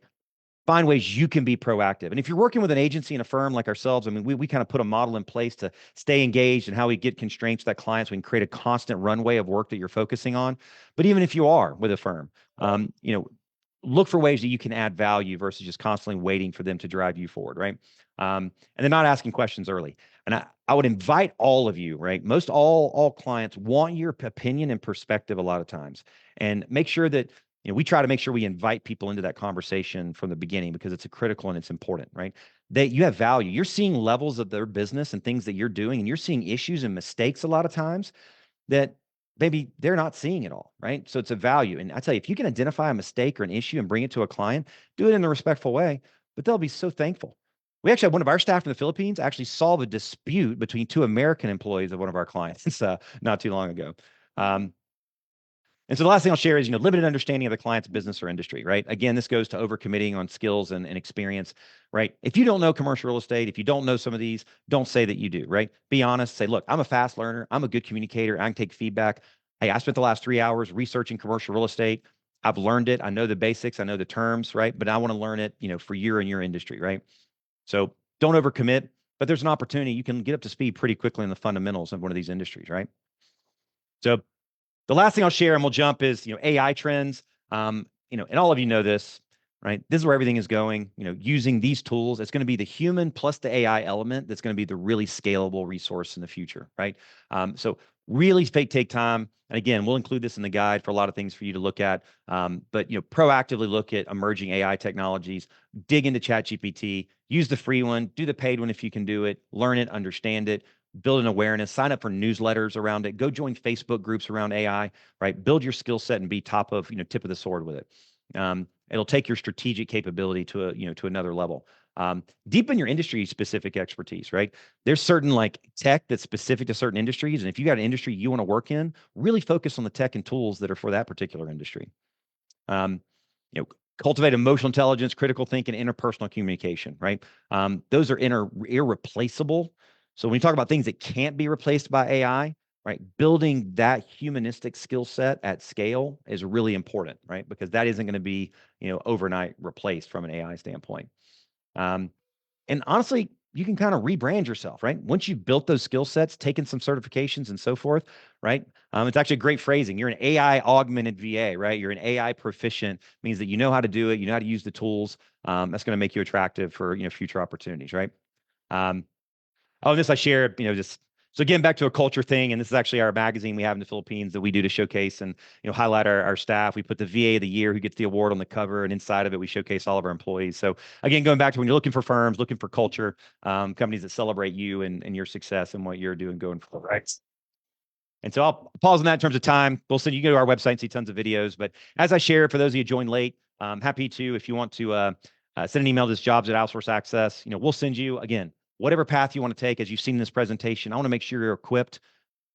Speaker 2: Find ways you can be proactive. And if you're working with an agency and a firm like ourselves, I mean, we kind of put a model in place to stay engaged and how we get constraints to that client so we can create a constant runway of work that you're focusing on. But even if you are with a firm, look for ways that you can add value versus just constantly waiting for them to drive you forward, right? And then not asking questions early. And I would invite all of you, right? Most all clients want your opinion and perspective a lot of times. And make sure that, we try to make sure we invite people into that conversation from the beginning, because it's critical and it's important, right? That you have value. You're seeing levels of their business and things that you're doing, and you're seeing issues and mistakes a lot of times that maybe they're not seeing it all, right? So it's a value. And I tell you, if you can identify a mistake or an issue and bring it to a client, do it in a respectful way, but they'll be so thankful. We actually had one of our staff from the Philippines actually solve a dispute between 2 American employees of one of our clients not too long ago. And so the last thing I'll share is, limited understanding of the client's business or industry, right? Again, this goes to overcommitting on skills and experience, right? If you don't know commercial real estate, if you don't know some of these, don't say that you do, right? Be honest. Say, look, I'm a fast learner. I'm a good communicator. I can take feedback. Hey, I spent the last 3 hours researching commercial real estate. I've learned it. I know the basics. I know the terms, right? But I want to learn it, for you and your industry, right? So don't overcommit, but there's an opportunity. You can get up to speed pretty quickly in the fundamentals of one of these industries, right? So the last thing I'll share, and we'll jump, is AI trends. And all of you know this, right? This is where everything is going. Using these tools, it's going to be the human plus the AI element that's going to be the really scalable resource in the future, right? So really take time. And again, we'll include this in the guide for a lot of things for you to look at. But proactively look at emerging AI technologies. Dig into ChatGPT. Use the free one. Do the paid one if you can do it. Learn it. Understand it. Build an awareness, sign up for newsletters around it, go join Facebook groups around AI, right? Build your skill set and be tip of the sword with it. It'll take your strategic capability to to another level. Deepen your industry specific expertise, right? There's certain tech that's specific to certain industries. And if you got an industry you want to work in, really focus on the tech and tools that are for that particular industry. Cultivate emotional intelligence, critical thinking, interpersonal communication, right? Those are irreplaceable. So when we talk about things that can't be replaced by AI, right, building that humanistic skill set at scale is really important, right? Because that isn't going to be, overnight replaced from an AI standpoint. And honestly, you can kind of rebrand yourself, right? Once you've built those skill sets, taken some certifications and so forth, right? It's actually great phrasing. You're an AI augmented VA, right? You're an AI proficient, means that you know how to do it, you know how to use the tools. That's going to make you attractive for, future opportunities, right? Oh, this I shared, just So again, back to a culture thing, and this is actually our magazine we have in the Philippines that we do to showcase and highlight our staff. We put the VA of the year who gets the award on the cover, and inside of it we showcase all of our employees. So again, going back to when you're looking for firms, looking for culture, companies that celebrate you and your success and what you're doing going forward. Right. And so I'll pause on that in terms of time. We'll send you go to our website and see tons of videos. But as I shared, for those of you who joined late, I'm happy to, if you want to send an email to this jobs at Outsource Access, we'll send you, again, whatever path you want to take. As you've seen in this presentation, I want to make sure you're equipped,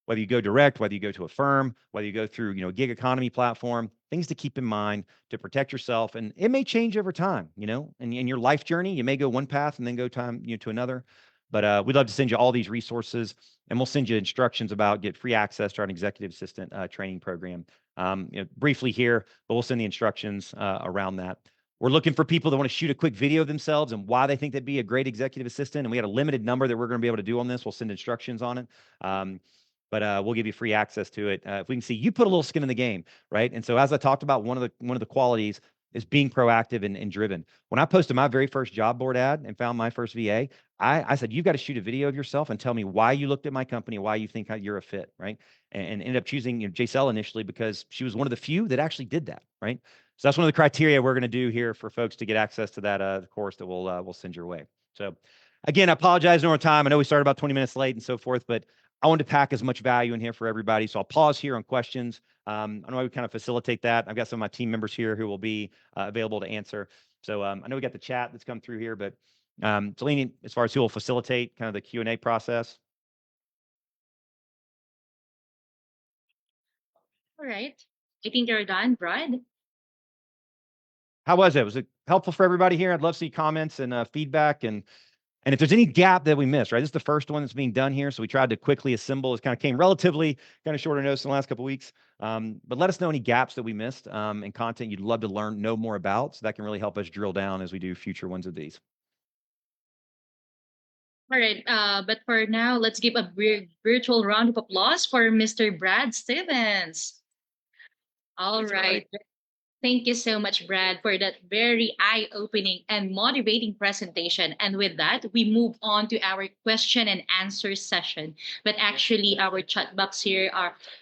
Speaker 2: whether you go direct, whether you go to a firm, whether you go through, a gig economy platform, things to keep in mind to protect yourself. And it may change over time, and in your life journey, you may go one path and then go to another. But we'd love to send you all these resources, and we'll send you instructions about get free access to our executive assistant training program. Briefly here, but we'll send the instructions around that. We're looking for people that want to shoot a quick video of themselves and why they think they'd be a great executive assistant. And we had a limited number that we're going to be able to do on this. We'll send instructions on it. But we'll give you free access to it. If we can see you put a little skin in the game, right? And so as I talked about, one of the qualities is being proactive and driven. When I posted my very first job board ad and found my first VA, I said, you've got to shoot a video of yourself and tell me why you looked at my company, why you think you're a fit, right? And ended up choosing JCL initially because she was one of the few that actually did that, right? So that's one of the criteria we're going to do here for folks to get access to that course that we'll send your way. So again, I apologize for more time. I know we started about 20 minutes late and so forth, but I wanted to pack as much value in here for everybody. So I'll pause here on questions. I know how we kind of facilitate that. I've got some of my team members here who will be available to answer. So I know we got the chat that's come through here, but Delaney, as far as who will facilitate kind of the Q&A process.
Speaker 1: All right. I think you're done, Brad.
Speaker 2: How was it? Was it helpful for everybody here? I'd love to see comments and feedback. And if there's any gap that we missed, right? This is the first one that's being done here. So we tried to quickly assemble. It kind of came relatively kind of shorter notice in the last couple of weeks. But let us know any gaps that we missed in content you'd love to know more about. So that can really help us drill down as we do future ones of these.
Speaker 1: All right. But for now, let's give a virtual round of applause for Mr. Brad Stevens. All right. Thank you so much, Brad, for that very eye-opening and motivating presentation. And with that, we move on to our question and answer session. But actually, our chat box here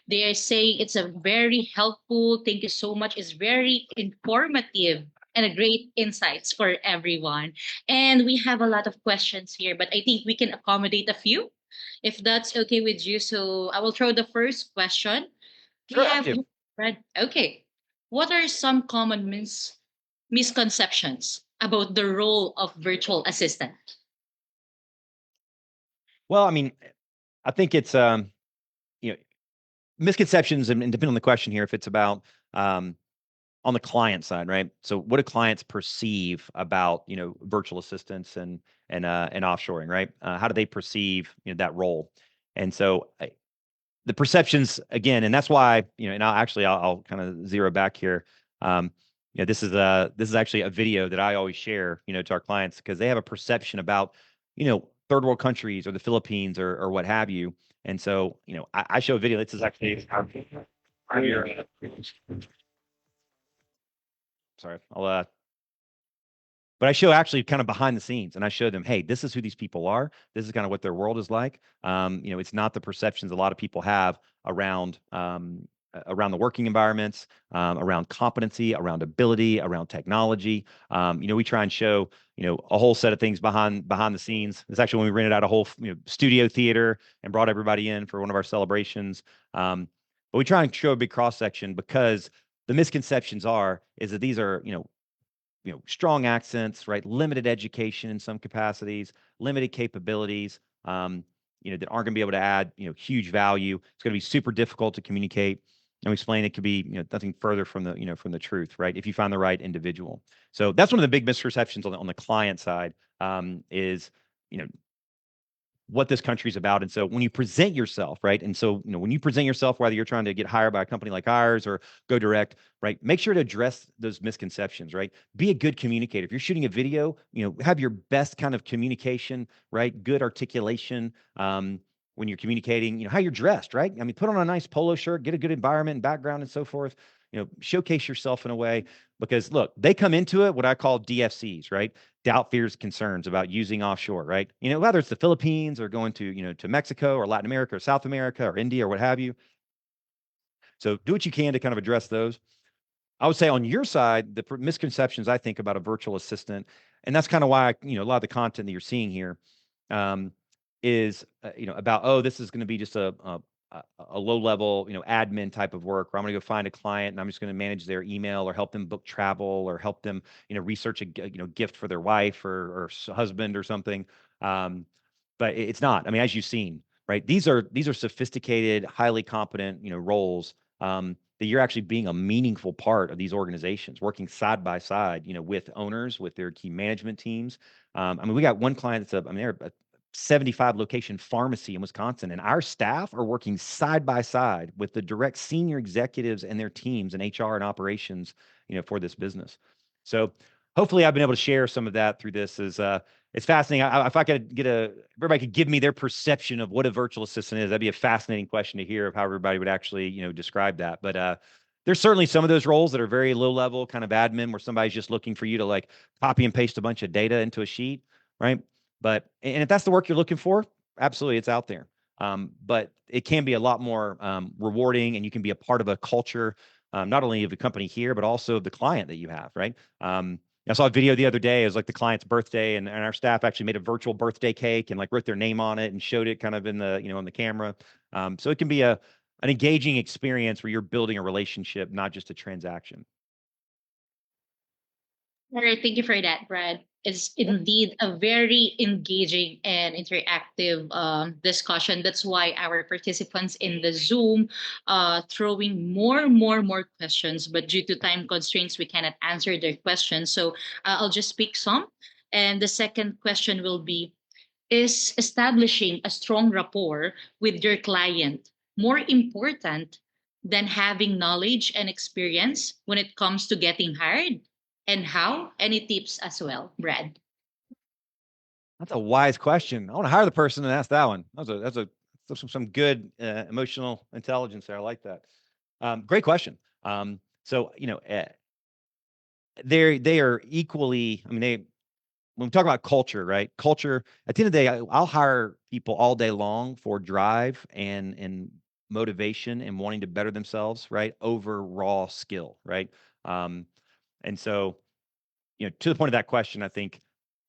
Speaker 1: they are saying it's a very helpful. Thank you so much. It's very informative and a great insights for everyone. And we have a lot of questions here, but I think we can accommodate a few, if that's okay with you. So I will throw the first question.
Speaker 2: Sure,
Speaker 1: We have Brad. Okay. What are some common misconceptions about the role of virtual assistant?
Speaker 2: Well, I mean, I think it's misconceptions, and depending on the question here, if it's about on the client side, right? So what do clients perceive about virtual assistants and offshoring, right? How do they perceive that role? And so the perceptions again, and that's why and I'll kind of zero back here. This is actually a video that I always share to our clients because they have a perception about third world countries or the Philippines or what have you. And so I show a video. This is actually sorry, but I show actually kind of behind the scenes, and I show them, hey, this is who these people are. This is kind of what their world is like. It's not the perceptions a lot of people have around the working environments, around competency, around ability, around technology. We try and show a whole set of things behind the scenes. It's actually when we rented out a whole studio theater and brought everybody in for one of our celebrations. But we try and show a big cross section because the misconceptions is that these are strong accents, right? Limited education in some capacities, limited capabilities, that aren't going to be able to add, huge value. It's going to be super difficult to communicate. And we explain it could be, nothing further from the truth, right? If you find the right individual. So that's one of the big misperceptions on the client side, is, what this country's about. And so when you present yourself, right? And so, when you present yourself, whether you're trying to get hired by a company like ours or go direct, right? Make sure to address those misconceptions, right? Be a good communicator. If you're shooting a video, have your best kind of communication, right? Good articulation. When you're communicating, how you're dressed, right? I mean, put on a nice polo shirt, get a good environment and background and so forth. showcase yourself in a way, because look, they come into it what I call DFCs, right? Doubt, fears, concerns about using offshore, right? Whether it's the Philippines or going to, to Mexico or Latin America or South America or India or what have you. So do what you can to kind of address those. I would say on your side, the misconceptions I think about a virtual assistant, and that's kind of why a lot of the content that you're seeing here is about, oh, this is going to be just a low level admin type of work, where I'm going to go find a client and I'm just going to manage their email or help them book travel or help them research a gift for their wife or husband or something. But it's not. I mean, as you've seen, right? These are sophisticated, highly competent roles. That you're actually being a meaningful part of these organizations, working side by side, with owners, with their key management teams. I mean, we got one client that's they're a 75 location pharmacy in Wisconsin, and our staff are working side by side with the direct senior executives and their teams in HR and operations, for this business. So hopefully I've been able to share some of that through this. It's fascinating. If I could everybody could give me their perception of what a virtual assistant is, that'd be a fascinating question to hear of how everybody would actually, describe that. But there's certainly some of those roles that are very low level kind of admin, where somebody's just looking for you to like copy and paste a bunch of data into a sheet, right? And if that's the work you're looking for, absolutely, it's out there. But it can be a lot more rewarding, and you can be a part of a culture, not only of the company here, but also of the client that you have, right? I saw a video the other day. It was like the client's birthday, and our staff actually made a virtual birthday cake and like wrote their name on it and showed it kind of in the, on the camera. So it can be an engaging experience where you're building a relationship, not just a transaction.
Speaker 1: All right, thank you for that, Brad. It's indeed a very engaging and interactive discussion. That's why our participants in the Zoom throwing more questions, but due to time constraints, we cannot answer their questions. So I'll just pick some. And the second question will be, is establishing a strong rapport with your client more important than having knowledge and experience when it comes to getting hired? And how? Any tips as well, Brad?
Speaker 2: That's a wise question. I want to hire the person and ask that one. That's some good emotional intelligence there. I like that. Great question. So they are equally. I mean, when we talk about culture, right? Culture. At the end of the day, I'll hire people all day long for drive and motivation and wanting to better themselves, right? Over raw skill, right? And so, to the point of that question, I think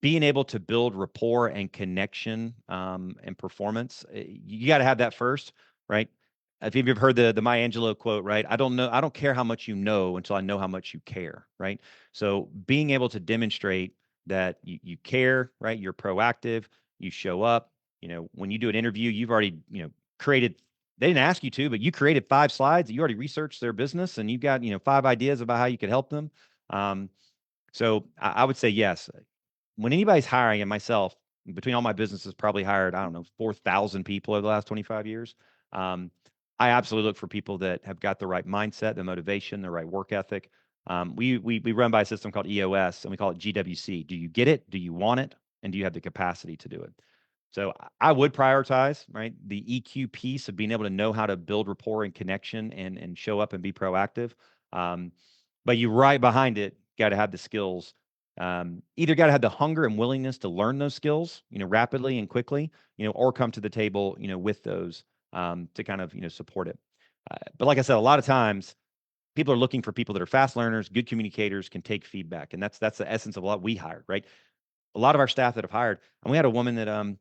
Speaker 2: being able to build rapport and connection and performance, you got to have that first, right? If you've ever heard the Maya Angelou quote, right? I don't care how much you know until I know how much you care, right? So being able to demonstrate that you care, right? You're proactive, you show up. When you do an interview, you've already, created. They didn't ask you to, but you created 5 slides. You already researched their business, and you've got 5 ideas about how you could help them. So I would say yes. When anybody's hiring, and myself, between all my businesses, probably hired, I don't know, 4,000 people over the last 25 years. I absolutely look for people that have got the right mindset, the motivation, the right work ethic. We run by a system called EOS, and we call it GWC. Do you get it? Do you want it? And do you have the capacity to do it? So I would prioritize, right, the EQ piece of being able to know how to build rapport and connection and show up and be proactive. But you right behind it, got to have the skills. Either got to have the hunger and willingness to learn those skills, rapidly and quickly, or come to the table, with those to kind of, support it. But like I said, a lot of times people are looking for people that are fast learners, good communicators, can take feedback. And that's the essence of what we hired, right? A lot of our staff that have hired, and we had a woman that,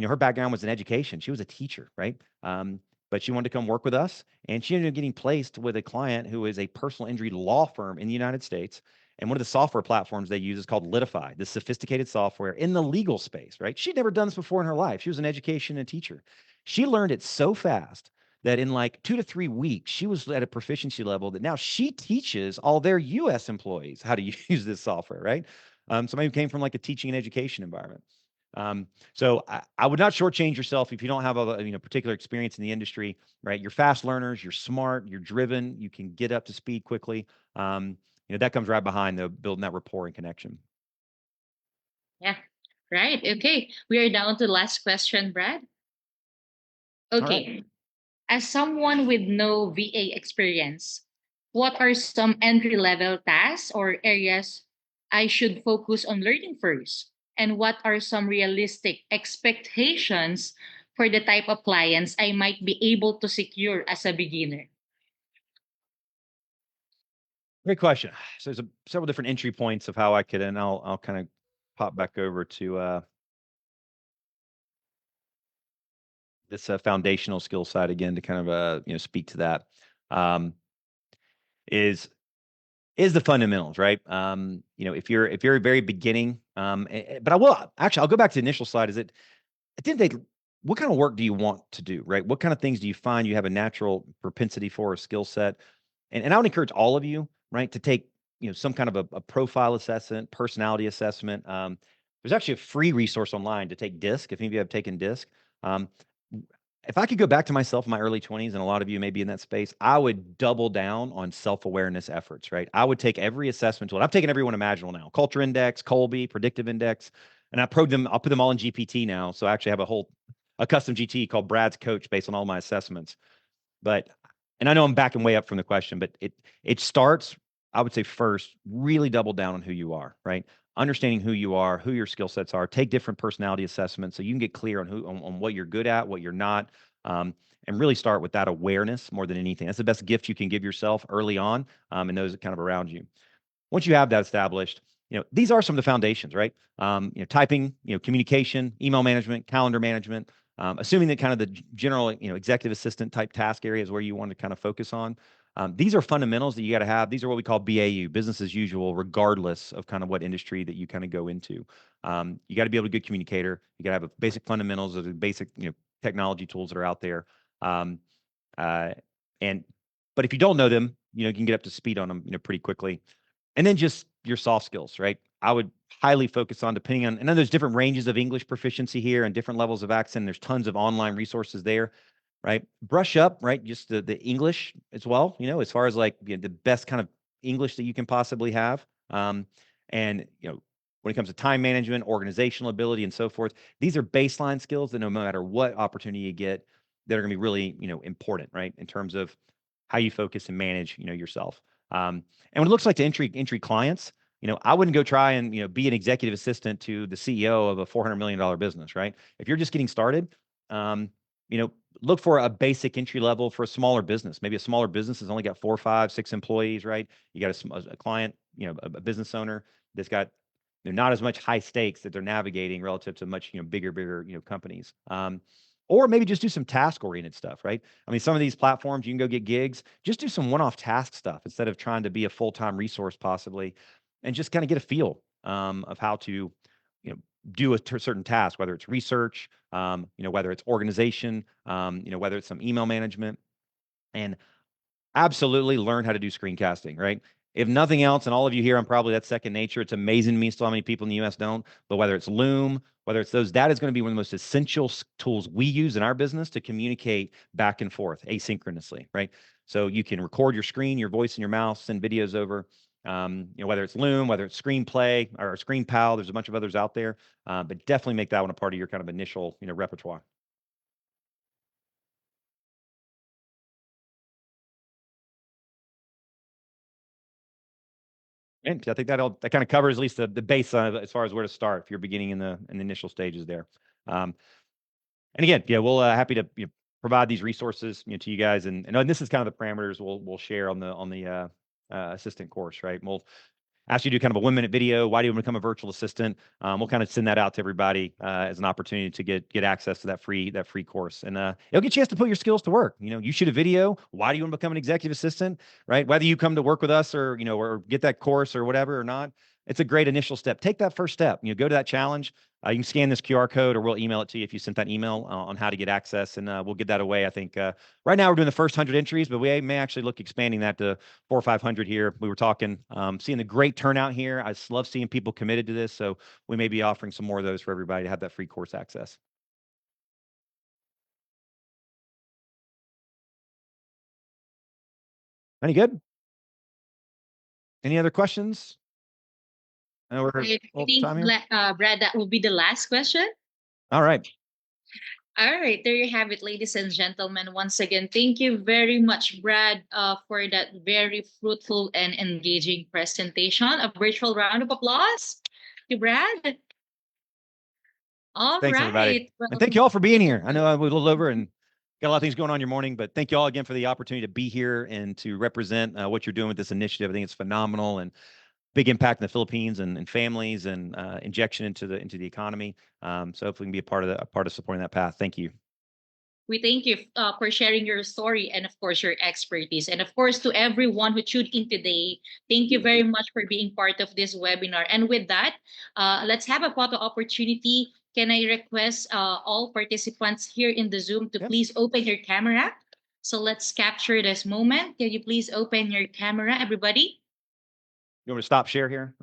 Speaker 2: her background was in education. She was a teacher, right? But she wanted to come work with us, and she ended up getting placed with a client who is a personal injury law firm in the United States. And one of the software platforms they use is called Litify, this sophisticated software in the legal space, right? She'd never done this before in her life. She was an education and teacher. She learned it so fast that in like 2 to 3 weeks, she was at a proficiency level that now she teaches all their US employees how to use this software, right? Somebody who came from like a teaching and education environment. So I would not shortchange yourself if you don't have a particular experience in the industry, right? You're fast learners, you're smart, you're driven, you can get up to speed quickly. That comes right behind the building that rapport and connection.
Speaker 1: Yeah, right. Okay, we are down to the last question, Brad. Okay, as someone with no VA experience, What are some entry level tasks or areas I should focus on learning first? And what are some realistic expectations for the type of clients I might be able to secure as a beginner?
Speaker 2: Great question. So there's several different entry points of how I could, and I'll kind of pop back over to this foundational skill side again to kind of speak to that. Um, is is the fundamentals, right? If you're very beginning, but I'll go back to the initial slide. Is it at the end of the day, what kind of work do you want to do, right? What kind of things do you find you have a natural propensity for, a skill set? And I would encourage all of you, right, to take some kind of a profile assessment, personality assessment. There's actually a free resource online to take DISC. If any of you have taken DISC, um, if I could go back to myself in my early 20s, and a lot of you may be in that space, I would double down on self-awareness efforts, right? I would take every assessment tool. I've taken every one imaginable now: Culture Index, Colby, Predictive Index, and I'll put them all in GPT now. So I actually have a custom GT called Brad's Coach based on all my assessments. And I know I'm backing way up from the question, but it starts, I would say, first, really double down on who you are, right? Understanding who you are, who your skill sets are. Take different personality assessments so you can get clear on what you're good at, what you're not, and really start with that awareness more than anything. That's the best gift you can give yourself early on, and those kind of around you. Once you have that established, these are some of the foundations, right? Typing, communication, email management, calendar management. Assuming that kind of the general, executive assistant type task areas where you want to kind of focus on. These are fundamentals that you got to have. These are what we call BAU, business as usual, regardless of kind of what industry that you kind of go into. You got to be able to be a good communicator. You got to have a basic fundamentals of the basic, technology tools that are out there. But if you don't know them, you can get up to speed on them, pretty quickly. And then just your soft skills, right? I would highly focus on, depending on, and then there's different ranges of English proficiency here and different levels of accent. There's tons of online resources there, right? Brush up, right? Just the English as well, as far as like the best kind of English that you can possibly have. And when it comes to time management, organizational ability, and so forth, these are baseline skills that no matter what opportunity you get, that are going to be really, important, right? In terms of how you focus and manage, yourself. And when it looks like to entry clients, I wouldn't go try and be an executive assistant to the CEO of a $400 million business, right? If you're just getting started, look for a basic entry level for a smaller business. Maybe a smaller business has only got 4, 5, 6 employees, right? You got a client, a business owner that's got not as much high stakes that they're navigating relative to much bigger companies. Or maybe just do some task-oriented stuff, right? I mean, some of these platforms, you can go get gigs. Just do some one-off task stuff instead of trying to be a full-time resource possibly, and just kind of get a feel of how to, do a certain task, whether it's research, whether it's organization, whether it's some email management, and absolutely learn how to do screencasting, right? If nothing else, and all of you here, I'm probably that's second nature. It's amazing to me still how many people in the US don't. But whether it's Loom, whether it's those, that is going to be one of the most essential tools we use in our business to communicate back and forth asynchronously, right? So you can record your screen, your voice, and your mouse, send videos over. Whether it's Loom, whether it's Screenplay or ScreenPal, there's a bunch of others out there. But definitely make that one a part of your kind of initial, repertoire. And I think that kind of covers at least the base as far as where to start if you're beginning in the initial stages there. And again, we'll happy to provide these resources to you guys, and this is kind of the parameters we'll share on the assistant course, right? We'll ask you to do kind of a 1-minute video. Why do you want to become a virtual assistant? We'll kind of send that out to everybody as an opportunity to get access to that free course, and it'll get a chance to put your skills to work. You shoot a video. Why do you want to become an executive assistant? Right? Whether you come to work with us or or get that course or whatever or not, it's a great initial step. Take that first step. Go to that challenge. You can scan this QR code, or we'll email it to you if you sent that email on how to get access, and we'll get that away. I think right now we're doing the first 100 entries, but we may actually look expanding that to 400 or 500 here. We were talking, seeing the great turnout here. I just love seeing people committed to this, so we may be offering some more of those for everybody to have that free course access. Any good? Any other questions? I know we're
Speaker 1: I think,
Speaker 2: time here.
Speaker 1: Brad, that will be the last question.
Speaker 2: All right.
Speaker 1: All right, there you have it, ladies and gentlemen. Once again, thank you very much, Brad, for that very fruitful and engaging presentation. A virtual round of applause to Brad. All
Speaker 2: Thanks, everybody.
Speaker 1: right.
Speaker 2: And
Speaker 1: Well,
Speaker 2: thank you all for being here. I know I was a little over and got a lot of things going on in your morning, but thank you all again for the opportunity to be here and to represent what you're doing with this initiative. I think it's phenomenal and big impact in the Philippines and families and injection into the economy. So hopefully we can be a part of supporting that path. Thank you.
Speaker 1: we thank you for sharing your story and, of course, your expertise. And, of course, to everyone who tuned in today, thank you very much for being part of this webinar. And with that, let's have a photo opportunity. Can I request all participants here in the Zoom to please open your camera? So let's capture this moment. Can you please open your camera, everybody?
Speaker 2: You want me to stop share here?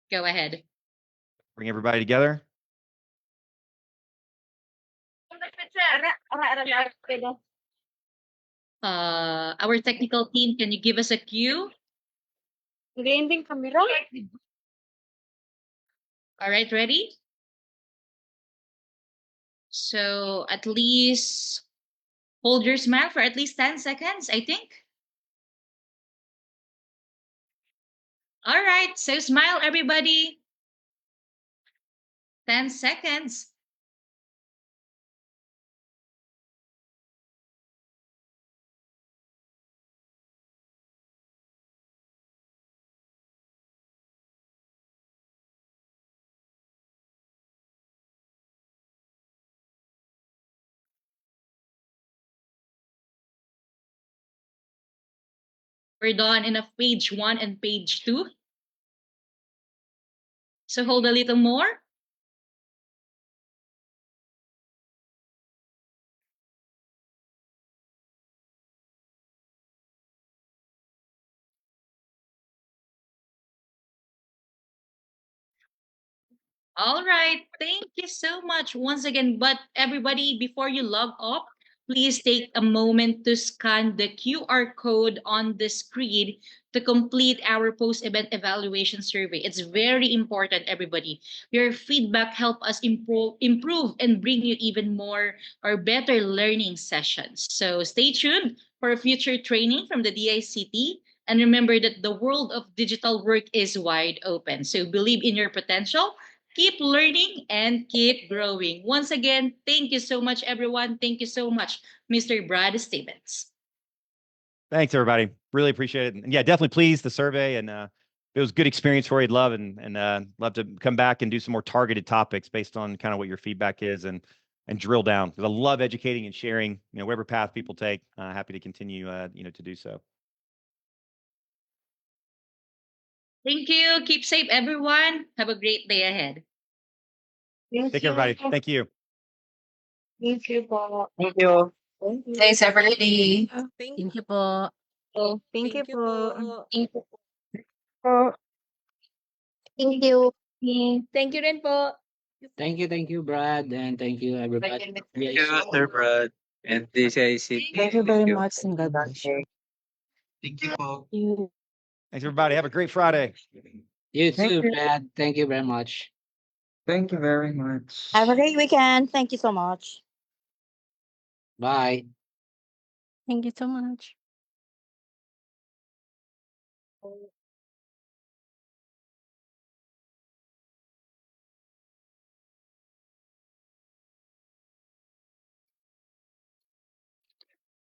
Speaker 1: Go ahead.
Speaker 2: Bring everybody together.
Speaker 1: Our technical team, can you give us a cue? All right, ready? So at least hold your smile for at least 10 seconds, I think. All right, so smile, everybody. 10 seconds. We're done in a page 1 and page 2. So hold a little more. All right. Thank you so much once again. But everybody, before you log off, please take a moment to scan the QR code on the screen to complete our post-event evaluation survey. It's very important, everybody. Your feedback help us improve and bring you even more or better learning sessions. So stay tuned for future training from the DICT. And remember that the world of digital work is wide open. So believe in your potential, keep learning, and keep growing. Once again, thank you so much, everyone. Thank you so much, Mr. Brad Stevens.
Speaker 2: Thanks, everybody. Really appreciate it. And yeah, definitely pleased the survey. And it was a good experience for you. I'd love love to come back and do some more targeted topics based on kind of what your feedback is and drill down. Because I love educating and sharing, whatever path people take. Happy to continue, to do so.
Speaker 1: Thank you. Keep safe, everyone. Have a great day ahead.
Speaker 2: Take care, everybody. Thank you.
Speaker 3: Thank you po.
Speaker 6: Thank you.
Speaker 7: Thanks, everybody.
Speaker 8: Thank you po.
Speaker 7: Thank you po.
Speaker 4: Thank you po. Thank you.
Speaker 8: Thank you rin po.
Speaker 9: Thank you, Brad, and thank you, everybody.
Speaker 10: Thank you, Sir Brad, and DCIC.
Speaker 7: Thank you very much, and God bless you.
Speaker 10: Thank you po.
Speaker 2: Thanks, everybody. Have a great Friday.
Speaker 9: You
Speaker 6: Thank
Speaker 9: too,
Speaker 6: you.
Speaker 9: Brad. Thank you very much.
Speaker 6: Thank you very much.
Speaker 7: Have a great weekend. Thank you so much.
Speaker 9: Bye.
Speaker 8: Thank you so much.